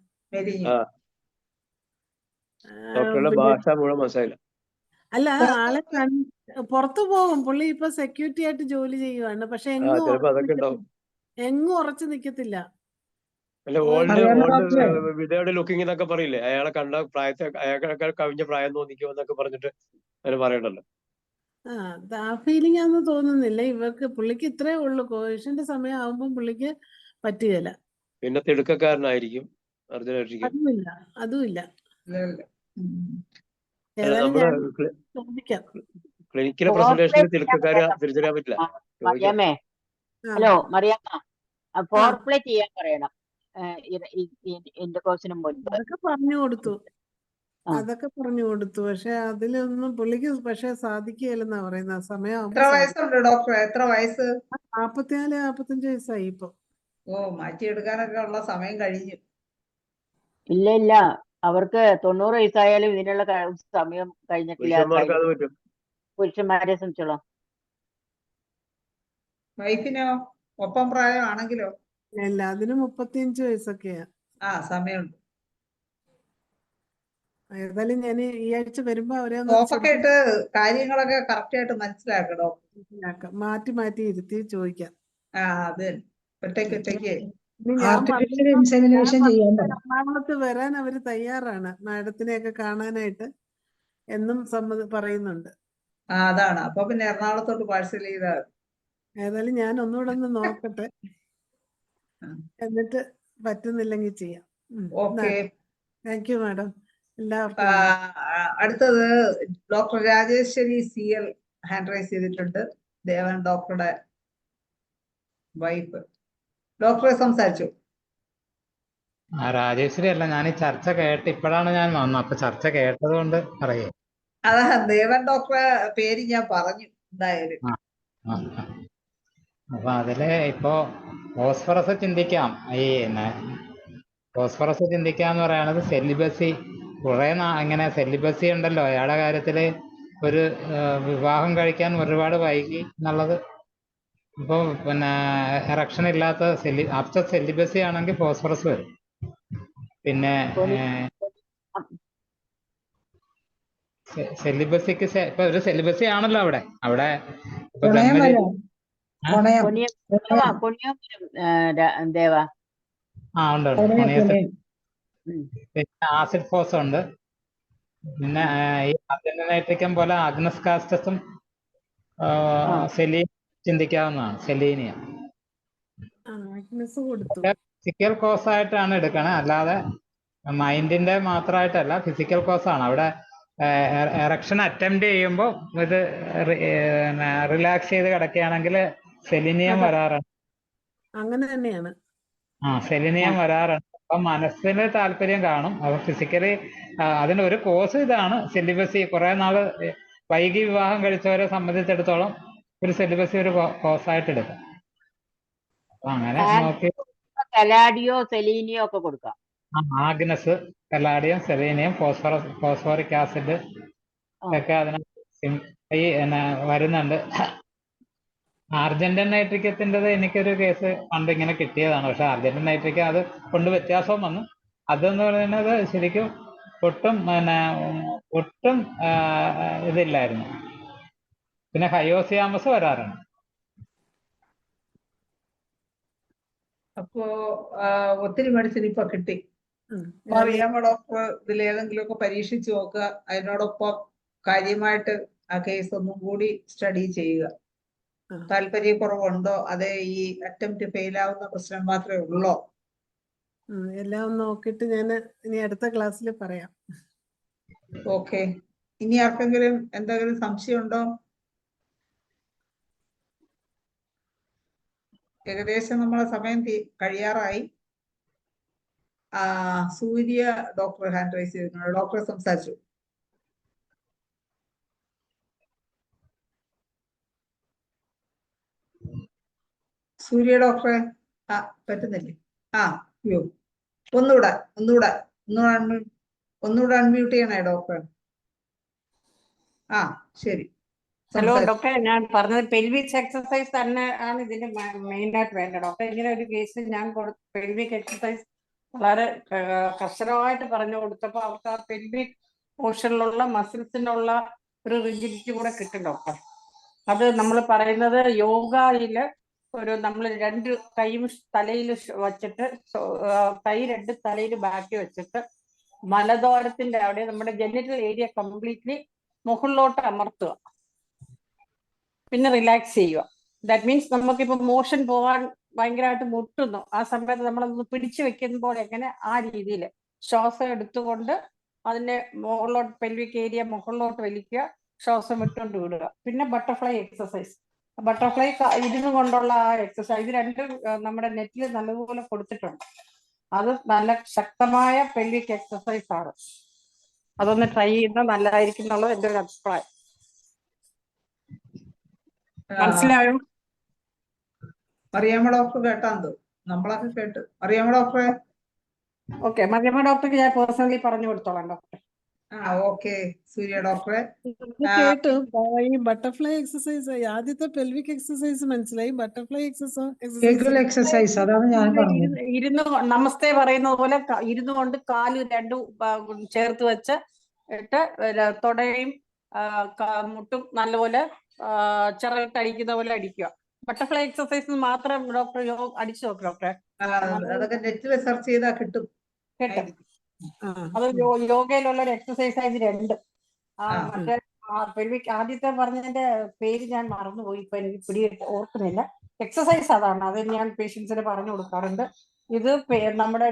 ഡോക്ടറുടെ ഭാഷ മുഴുവൻ മനസ്സിലായില്ല. അല്ല ആളെ പുറത്തു പോകും. പുള്ളി ഇപ്പൊ സെക്യൂരിറ്റി ആയിട്ട് ജോലി ചെയ്യുവാണ്. പക്ഷെ ചിലപ്പോ അതൊക്കെ ഉണ്ടാവും. എങ്ങും ഉറച്ചു നിക്കത്തില്ല. അല്ല ഓൾഡ് വിതയുടെ ലുക്കിംഗ് എന്നൊക്കെ പറയില്ലേ, അയാളെ കണ്ട പ്രായത്തെ അയാളൊക്കെ കവിഞ്ഞ പ്രായം തോന്നിക്കുമെന്നൊക്കെ പറഞ്ഞിട്ട് അങ്ങനെ പറയണ്ടല്ലോ. ആ ഫീലിംഗ് ആണെന്ന് തോന്നുന്നില്ല ഇവർക്ക്. പുള്ളിക്ക് ഇത്രേ ഉള്ളൂ. കോഴ്സിന്റെ സമയം ആവുമ്പം പുള്ളിക്ക് പറ്റുകയില്ല. പിന്നെ തിടുക്കക്കാരനായിരിക്കും അർജന്റീന. അതുമില്ല. നമ്മുടെ ക്ലിനിക്കിലെ പ്രസന്റേഷനിൽ തിടുക്കക്കാര് തിരിച്ചറിയാൻ പറ്റില്ല. മറിയാമ്മേ, ഹലോ മറിയാമ്മ, ഫോർപ്ലേ ചെയ്യാൻ പറയണം ഇന്റർകോഴ്സിന് മുൻപ്. അതൊക്കെ പറഞ്ഞു കൊടുത്തു. പക്ഷെ അതിലൊന്നും പുള്ളിക്ക് സാധിക്കുകയില്ലെന്നാ പറയുന്നത്. സമയം എത്ര വയസ്സുണ്ട് ഡോക്ടറെ? എത്ര വയസ്സ്? 44-45 വയസ്സായി ഇപ്പൊ. മാറ്റിയെടുക്കാനൊക്കെ ഉള്ള സമയം കഴിഞ്ഞു. ഇല്ല അവർക്ക് 90 വയസ്സായാലും ഇതിനുള്ള സമയം കഴിഞ്ഞിട്ടില്ല. പുരുഷന്മാരെ സംബന്ധിച്ചോളാം. വൈഫിനോ ഒപ്പം പ്രായം ആണെങ്കിലോ? ഇല്ല, അതിന് 35 വയസ്സൊക്കെയാ. സമയമുണ്ട്. ഏതായാലും ഞാൻ ഈ ആഴ്ച വരുമ്പോ അവരെ നോക്കൊക്കെ ഇട്ട് കാര്യങ്ങളൊക്കെ കറക്റ്റ് ആയിട്ട് മനസ്സിലാക്കണോ? മാറ്റി ഇരുത്തി ചോദിക്കാം. അത് ഒറ്റയ്ക്ക് എറണാകുളത്ത് വരാൻ അവര് തയ്യാറാണ്. മാഡത്തിനെയൊക്കെ കാണാനായിട്ട് എന്നും പറയുന്നുണ്ട്. അതാണ്. അപ്പൊ പിന്നെ എറണാകുളത്തോട്ട് പാഴ്സൽ ചെയ്താൽ. ഏതായാലും ഞാൻ ഒന്നുകൂടെ ഒന്ന് നോക്കട്ടെ, എന്നിട്ട് പറ്റുന്നില്ലെങ്കിൽ ചെയ്യാം. Thank you madam. എല്ലാവർക്കും അടുത്തത് doctor Rajeshwari CL hand raise ചെയ്തിട്ടുണ്ട്. ദേവൻ ഡോക്ടറുടെ വൈഫ്. ഡോക്ടറെ സംസാരിച്ചു. രാജേശ്വരി അല്ല, ഞാൻ ഈ ചർച്ച കേട്ട് ഇപ്പോഴാണ് ഞാൻ വന്നത്. അപ്പൊ ചർച്ച കേട്ടത് കൊണ്ട് പറയേ. അതാ ദേവൻ ഡോക്ടറെ പേര് ഞാൻ പറഞ്ഞു. എന്തായാലും അപ്പൊ അതില് ഇപ്പോ ഫോസ്ഫറസ് ചിന്തിക്കാം. ഫോസ്ഫറസ് ചിന്തിക്കാന്ന് പറയണത് സെലിബസി കുറെ ഇങ്ങനെ സെലിബസി ഉണ്ടല്ലോ. അയാളുടെ കാര്യത്തില് ഒരു വിവാഹം കഴിക്കാൻ ഒരുപാട് വൈകി എന്നുള്ളത്. ഇപ്പൊ പിന്നെ എറക്ഷൻ ഇല്ലാത്ത ആഫ്റ്റർ സെലിബസി ആണെങ്കിൽ ഫോസ്ഫറസ് വരും. പിന്നെ സെലിബസിക്ക് ഇപ്പൊ ഒരു സെലിബസി ആണല്ലോ അവിടെ ഉണ്ട്. പിന്നെ ആസിഡ് ഫോസ് ഉണ്ട്. പിന്നെ ഈ അർജന്റൈനൈട്രിക്കം പോലെ അഗ്നസ് കാസ്റ്റസും സെലീനിയം ചിന്തിക്കാവുന്നതാണ്. സെലീനിയം ഫിസിക്കൽ കോസ് ആയിട്ടാണ് എടുക്കണേ, അല്ലാതെ മൈൻഡിന്റെ മാത്രമായിട്ടല്ല. ഫിസിക്കൽ കോസ് ആണ്. അവിടെ എറക്ഷൻ അറ്റംപ്റ്റ് ചെയ്യുമ്പോൾ ഇത് റിലാക്സ് ചെയ്ത് കിടക്കുകയാണെങ്കിൽ സെലിനിയം വരാറുണ്ട്. അങ്ങനെ തന്നെയാണ്. സെലിനിയം വരാറുണ്ട്. അപ്പൊ മനസ്സിന് താല്പര്യം കാണും. അപ്പൊ ഫിസിക്കലി അതിന്റെ ഒരു കോഴ്സ് ഇതാണ് സെലിബസി. കുറെ നാള് വൈകി വിവാഹം കഴിച്ചവരെ സംബന്ധിച്ചിടത്തോളം ഒരു സെലിബസി ഒരു കോഴ്സായിട്ട് എടുക്കാം. അപ്പൊ അങ്ങനെ നോക്കി കലാഡിയോ സെലീനിയോ ഒക്കെ കൊടുക്കാം. Agnes, caladium, selenium, phosphoric acid ഒക്കെ അതിനകത്ത് ഈ വരുന്നുണ്ട്. ആർജന്റീൻ നൈട്രിക്കത്തിൻ്റെത് എനിക്കൊരു കേസ് പണ്ട് ഇങ്ങനെ കിട്ടിയതാണ്. പക്ഷെ ആർജന്റീൻ നൈട്രിക്ക അത് കൊണ്ട് വ്യത്യാസവും വന്നു. അതെന്ന് പറയുന്നത് ശരിക്കും ഒട്ടും ഇതില്ലായിരുന്നു. പിന്നെ ഹയോസിയാമസ് വരാറുണ്ട്. അപ്പോ ഒത്തിരി മെഡിസിൻ ഇപ്പൊ കിട്ടി. അറിയാമോ ഡോക്ടർ, ഇതിൽ ഏതെങ്കിലും ഒക്കെ പരീക്ഷിച്ച് നോക്കുക. അതിനോടൊപ്പം കാര്യമായിട്ട് ആ കേസ് ഒന്നും കൂടി സ്റ്റഡി ചെയ്യുക. താല്പര്യക്കുറവുണ്ടോ, അതേ ഈ അറ്റംപ്റ്റ് ഫെയിൽ ആവുന്ന പ്രശ്നം മാത്രമേ ഉള്ളോ? എല്ലാം നോക്കിയിട്ട് ഞാൻ ഇനി അടുത്ത ക്ലാസ്സിൽ പറയാം. ഓക്കെ. ഇനി ആർക്കെങ്കിലും എന്തെങ്കിലും സംശയമുണ്ടോ? ഏകദേശം നമ്മളെ സമയം കഴിയാറായി. സൂര്യ ഡോക്ടർ ഹാൻഡ് റൈസ് ചെയ്തിട്ടുണ്ട്. ഡോക്ടർ സംസാരിച്ചു. സൂര്യ ഡോക്ടറെ പറ്റുന്നില്ലേ? അയ്യോ, ഒന്നുകൂടെ അൺമ്യൂട്ട് ചെയ്യണേ ഡോക്ടർ. ശരി. ഹലോ ഡോക്ടർ, ഞാൻ പറഞ്ഞത് പെൽവിക് എക്സസൈസ് തന്നെ ആണ് ഇതിന്റെ മെയിൻ ആയിട്ട് വേണ്ടത്. ഡോക്ടർ, ഇങ്ങനെ ഒരു കേസിൽ ഞാൻ പെൽവിക് എക്സസൈസ് വളരെ കർശനമായിട്ട് പറഞ്ഞു കൊടുത്തപ്പോൾ അവർക്ക് ആ പെൽവിക് പോർഷനിലുള്ള മസിൽസിനുള്ള ഒരു റിജിഡിറ്റി കൂടെ കിട്ടും ഡോക്ടർ. അത് നമ്മൾ പറയുന്നത് യോഗയില് നമ്മൾ രണ്ട് കൈയും തലയിൽ വച്ചിട്ട്, കൈ രണ്ട് തലയിൽ ബാക്കി വെച്ചിട്ട് മലദ്വാരത്തിന്റെ അവിടെ നമ്മുടെ ജെനിറ്റൽ ഏരിയ കംപ്ലീറ്റ്ലി മുകളിലോട്ട് അമർത്തുക, പിന്നെ റിലാക്സ് ചെയ്യുക. ദാറ്റ് മീൻസ് നമുക്കിപ്പോൾ മോഷൻ പോകാൻ ഭയങ്കരമായിട്ട് മുട്ടുന്നു, ആ സമയത്ത് നമ്മളൊന്ന് പിടിച്ചു വെക്കുമ്പോൾ എങ്ങനെ ആ രീതിയിൽ ശ്വാസം എടുത്തുകൊണ്ട് അതിന്റെ മുകളിലോട്ട് പെൽവിക് ഏരിയ മുകളിലോട്ട് വലിക്കുക, ശ്വാസം വിട്ടുകൊണ്ട് വിടുക. പിന്നെ ബട്ടർഫ്ലൈ എക്സസൈസ്, ബട്ടർഫ്ലൈ ഇരുന്ന് കൊണ്ടുള്ള ആ എക്സസൈസ്, ഇത് രണ്ടും നമ്മുടെ നെറ്റിൽ നല്ലതുപോലെ കൊടുത്തിട്ടുണ്ട്. അത് നല്ല ശക്തമായ പെൽവിക് എക്സസൈസ് ആണ്. അതൊന്ന് ട്രൈ ചെയ്യുന്നത് നല്ലതായിരിക്കും എന്നുള്ളത് എൻ്റെ ഒരു അഭിപ്രായം. മനസ്സിലായോ? അറിയാമോ ഡോക്ടർ? കേട്ടാന്തോ? നമ്മളൊക്കെ കേട്ട്. അറിയാമോ ഡോക്ടറെ? ഓക്കെ, മറിയമ്മ ഡോക്ടർക്ക് ഞാൻ പേഴ്സണലി പറഞ്ഞു കൊടുത്തോളാം ഡോക്ടർ. ഓക്കെ സൂര്യ ഡോക്ടറെ. കേട്ടു. ഈ ബട്ടർഫ്ലൈ എക്സസൈസ്, ആദ്യത്തെ പെൽവിക് എക്സസൈസ് മനസ്സിലായി. ബട്ടർഫ്ലൈ എക്സസൈസ് അതാണ് ഞാൻ പറഞ്ഞത്. ഇരുന്ന് നമസ്തേ പറയുന്നത് പോലെ ഇരുന്നു കൊണ്ട് കാല് രണ്ടും ചേർത്ത് വെച്ച് ഇട്ട് തൊടയും മുട്ടും നല്ലപോലെ ചിറകിട്ടടിക്കുന്ന പോലെ അടിക്കുക. ബട്ടർഫ്ലൈ എക്സസൈസ് മാത്രം ഡോക്ടർ അടിച്ചു നോക്കും ഡോക്ടറെ. അതൊക്കെ നെറ്റിൽ സെർച്ച് ചെയ്താൽ കിട്ടും. അത് യോഗയിലുള്ള ഒരു എക്സസൈസ് ആയത് രണ്ട്. മറ്റേ പെൽവിക് ആദ്യത്തെ പറഞ്ഞതിന്റെ പേര് ഞാൻ മറന്നുപോയി, ഇപ്പൊ എനിക്ക് ഓർക്കുന്നില്ല. എക്സസൈസ് അതാണ്, അത് ഞാൻ പേഷ്യൻസിന് പറഞ്ഞു കൊടുക്കാറുണ്ട്. ഇത് നമ്മുടെ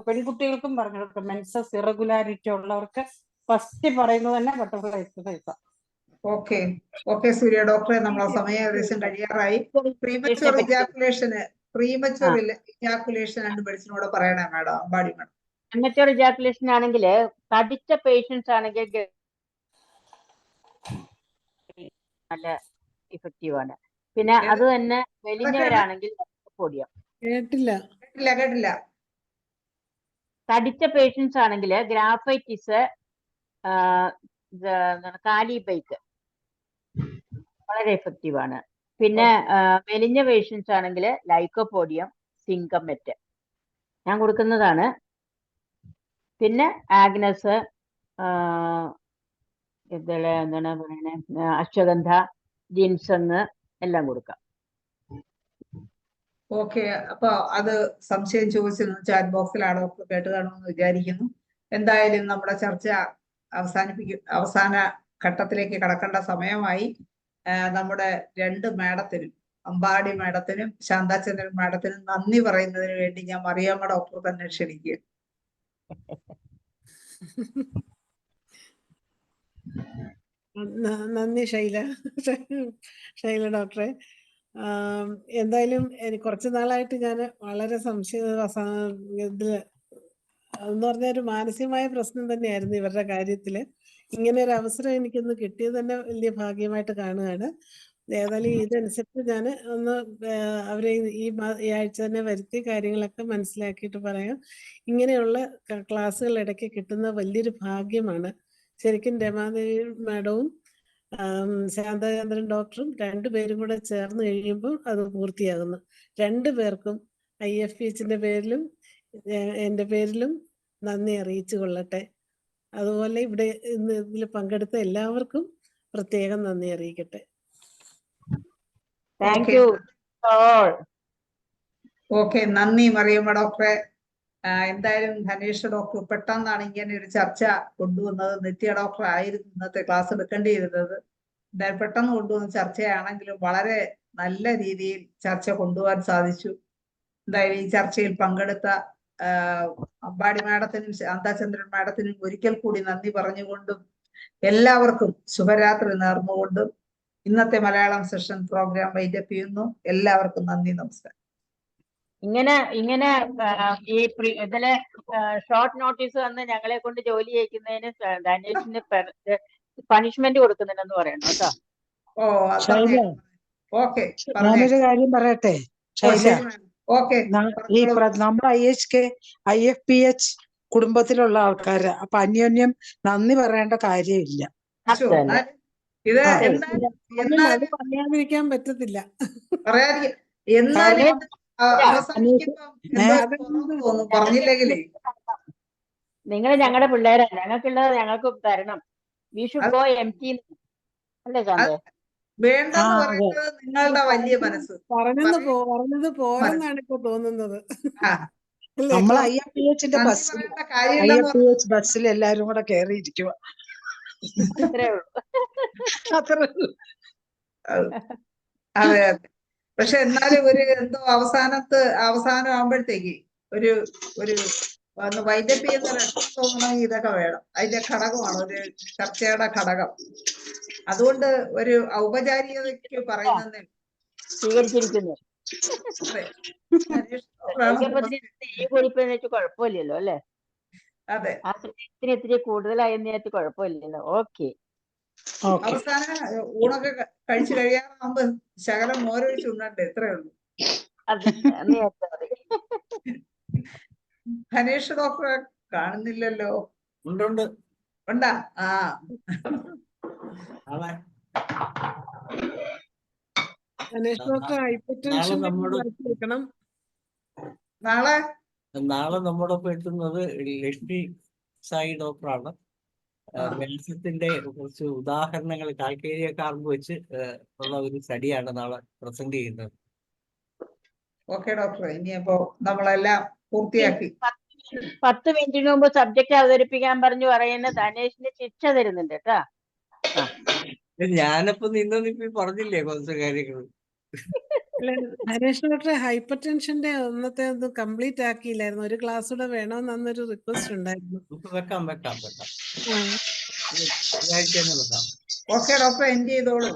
പെൺകുട്ടികൾക്കും പറഞ്ഞു കൊടുക്കും. മെൻസസ് ഇറഗുലാരിറ്റി ഉള്ളവർക്ക് ഫസ്റ്റ് പറയുന്നത് തന്നെ ബട്ടർഫ്ലൈ എക്സസൈസാണ്. ഓക്കെ സൂര്യ ഡോക്ടറെ, നമ്മളെ സമയം ഏകദേശം കഴിയാറായി. പ്രീമച്വർ ഇജാക്കുലേഷൻ രണ്ട് മെഡിസിനോട് പറയണേ madam, Ambadi madam. Premature ejaculation ആണെങ്കിൽ തടിച്ച പേഷ്യൻസ് ആണെങ്കിൽ നല്ല ഇഫക്റ്റീവ് ആണ്. പിന്നെ അത് തന്നെ മെലിഞ്ഞവരാണെങ്കിൽ പോഡിയം. കേട്ടില്ല. തടിച്ച പേഷ്യൻസ് ആണെങ്കിൽ ഗ്രാഫൈറ്റിസ്, കാലിബൈക്ക് വളരെ എഫക്റ്റീവ് ആണ്. പിന്നെ മെലിഞ്ഞ പേഷ്യൻസ് ആണെങ്കിൽ ലൈക്കോപോഡിയം, സിങ്കമെറ്റ് ഞാൻ കൊടുക്കുന്നതാണ്. പിന്നെ ആഗ്നസ്, എന്താണ് പറയണേ, അശ്വഗന്ധ, ജിൻസങ് എല്ലാം കൊടുക്കാം. ഓക്കെ, അപ്പൊ അത് സംശയം ചോദിച്ചു ചാറ്റ് ബോക്സിലാണ് ഡോക്ടർ കേട്ട് കാണുമെന്ന് വിചാരിക്കുന്നു. എന്തായാലും നമ്മുടെ ചർച്ച അവസാന ഘട്ടത്തിലേക്ക് കടക്കേണ്ട സമയമായി. നമ്മുടെ രണ്ട് മാഡത്തിനും, അമ്പാടി മാഡത്തിനും ശാന്താചന്ദ്രൻ മാഡത്തിനും നന്ദി പറയുന്നതിന് വേണ്ടി ഞാൻ മറിയാമ്മ ഡോക്ടർ തന്നെ ക്ഷണിക്കുക. നന്ദി ശൈല ഡോക്ടറെ. എന്തായാലും എനിക്ക് കുറച്ച് നാളായിട്ട് ഞാൻ വളരെ ഇതില് എന്ന് പറഞ്ഞ ഒരു മാനസികമായ പ്രശ്നം തന്നെയായിരുന്നു ഇവരുടെ കാര്യത്തില്. ഇങ്ങനെ ഒരു അവസരം എനിക്കൊന്ന് കിട്ടിയത് തന്നെ വലിയ ഭാഗ്യമായിട്ട് കാണുകയാണ്. ഏതായാലും ഇതനുസരിച്ച് ഞാൻ ഒന്ന് അവരെ ഈ ആഴ്ച തന്നെ വരുത്തി കാര്യങ്ങളൊക്കെ മനസ്സിലാക്കിയിട്ട് പറയാം. ഇങ്ങനെയുള്ള ക്ലാസ്സുകൾ ഇടയ്ക്ക് കിട്ടുന്ന വലിയൊരു ഭാഗ്യമാണ്. ശരിക്കും രമാദേവി മാഡവും ശാന്തചന്ദ്രൻ ഡോക്ടറും രണ്ടുപേരും കൂടെ ചേർന്ന് കഴിയുമ്പോൾ അത് പൂർത്തിയാകുന്നു. രണ്ടുപേർക്കും IFPHന്റെ പേരിലും എൻ്റെ പേരിലും നന്ദി അറിയിച്ചു കൊള്ളട്ടെ. അതുപോലെ ഇവിടെ ഇന്ന് ഇതിൽ പങ്കെടുത്ത എല്ലാവർക്കും പ്രത്യേകം നന്ദി അറിയിക്കട്ടെ. Thank you all. ഓക്കെ, നന്ദി മറിയമ്മ ഡോക്ടറെ. എന്തായാലും ധനേഷ് ഡോക്ടർ പെട്ടെന്നാണ് ഇങ്ങനെ ഒരു ചർച്ച കൊണ്ടുവന്നത്. നിത്യ ഡോക്ടർ ആയിരുന്നു ഇന്നത്തെ ക്ലാസ് എടുക്കേണ്ടിയിരുന്നത്. എന്തായാലും പെട്ടെന്ന് കൊണ്ടുവന്ന ചർച്ചയാണെങ്കിലും വളരെ നല്ല രീതിയിൽ ചർച്ച കൊണ്ടുപോകാൻ സാധിച്ചു. എന്തായാലും ഈ ചർച്ചയിൽ പങ്കെടുത്ത അമ്പാടി മാഡത്തിനും ശാന്താചന്ദ്രൻ മാഡത്തിനും ഒരിക്കൽ കൂടി നന്ദി പറഞ്ഞുകൊണ്ടും എല്ലാവർക്കും ശുഭരാത്രി നേർന്നുകൊണ്ടും ഇന്നത്തെ മലയാളം സെഷൻ പ്രോഗ്രാം വൈൻഡപ്പ് ചെയ്യുന്നു. എല്ലാവർക്കും നന്ദി, നമസ്കാരം. ഇങ്ങനെ ഇതിലെ ഷോർട്ട് നോട്ടീസ് വന്ന് ഞങ്ങളെ കൊണ്ട് ജോലി ചെയ്യിക്കുന്നതിന് ധനേഷിന് പണിഷ്മെന്റ് കൊടുക്കുന്നുണ്ടെന്ന് പറയണം കേട്ടോ. ഓക്കെ, ഞാനൊരു കാര്യം പറയട്ടെ ശൈല. ഈ നമ്മുടെ IFPH കുടുംബത്തിലുള്ള ആൾക്കാര് അപ്പൊ അന്യോന്യം നന്ദി പറയേണ്ട കാര്യമില്ല. ഇത് അത് പറയാതിരിക്കാൻ പറ്റത്തില്ല. പറഞ്ഞില്ലെങ്കിലേ നിങ്ങൾ ഞങ്ങളുടെ പിള്ളേരാണ്, ഞങ്ങൾക്കുള്ളത് ഞങ്ങൾക്ക് തരണം. വി ഷുഡ് ഗോ എംപ്റ്റി അല്ലേ ചാന്തേ? വേണ്ടെന്ന് പറയുന്നത് നിങ്ങളുടെ വലിയ മനസ്സ്. പറഞ്ഞത് പോരെന്നാണ് ഇപ്പൊ തോന്നുന്നത്. നമ്മൾ IFPHന്റെ ബസ്സിൽ എല്ലാരും കൂടെ കയറിയിരിക്കുക. അത്രേ ഉള്ളൂ. അതെ അതെ. പക്ഷെ എന്നാലും ഒരു എന്തോ അവസാനം ആകുമ്പോഴത്തേക്ക് ഒരു വൈൻഡപ്പ് ചെയ്യുന്ന ലക്ഷ്യം തോന്നണമെങ്കിൽ ഇതൊക്കെ വേണം. അതിന്റെ ഘടകമാണ് ഒരു ചർച്ചയുടെ ഘടകം. അതുകൊണ്ട് ഒരു ഔപചാരികതയ്ക്ക് പറയുന്നതേ സ്വീകരിച്ചിരിക്കുന്നു. ഈ കുറിപ്പെന്ന് വെച്ച് കുഴപ്പമില്ലല്ലോ അല്ലേ? അതെ, ആ സമയത്തിന് ഇത്തിരി കൂടുതലായെന്ന് വെച്ച് കുഴപ്പമില്ലല്ലോ. ഓക്കെ, അവസാനം ഊണൊക്കെ കഴിച്ചു കഴിയാറാകുമ്പോ ശകലം മോരൊഴിച്ച് ഉണ്ണണ്ടേ, ഇത്രേ ഉള്ളൂ. ധനേഷ് ഡോക്ടറെ കാണുന്നില്ലല്ലോ. ഉണ്ടാ? ധനേഷ് ഡോക്ടർ ഹൈപ്പർടെൻഷൻ നാളെ നമ്മോടൊപ്പം എത്തുന്നത് ലക്ഷ്മി സായി ഡോക്ടറാണ്. മെൽസത്തിന്റെ കുറച്ച് ഉദാഹരണങ്ങൾ കാൽക്കേരിയ കാർബ് വെച്ച് ഉള്ള ഒരു സ്റ്റഡിയാണ് നാളെ പ്രസന്റ് ചെയ്യുന്നത്. ഓക്കെ ഡോക്ടറെ, ഇനിയപ്പോ നമ്മളെല്ലാം പൂർത്തിയാക്കി 10 മിനിറ്റിന് മുമ്പ് സബ്ജക്ട് അവതരിപ്പിക്കാൻ പറയുന്ന ധനേഷിന് ശിക്ഷ തരുന്നുണ്ട് കേട്ടാ. ഞാനപ്പോ നിന്നൊന്നിപ്പോ പറഞ്ഞില്ലേ കുറച്ച് കാര്യങ്ങൾ. ധനേഷ് ഡോക്ടറെ ഹൈപ്പർ ടെൻഷന്റെ ഒന്നത്തെ ഒന്നും കംപ്ലീറ്റ് ആക്കിയില്ലായിരുന്നു. ഒരു ക്ലാസ് കൂടെ വേണമെന്നൊരു റിക്വസ്റ്റ് ഉണ്ടായിരുന്നു. വെക്കാം. ഓക്കെ ഡോക്ടർ, എൻഡ് ചെയ്തോളൂ.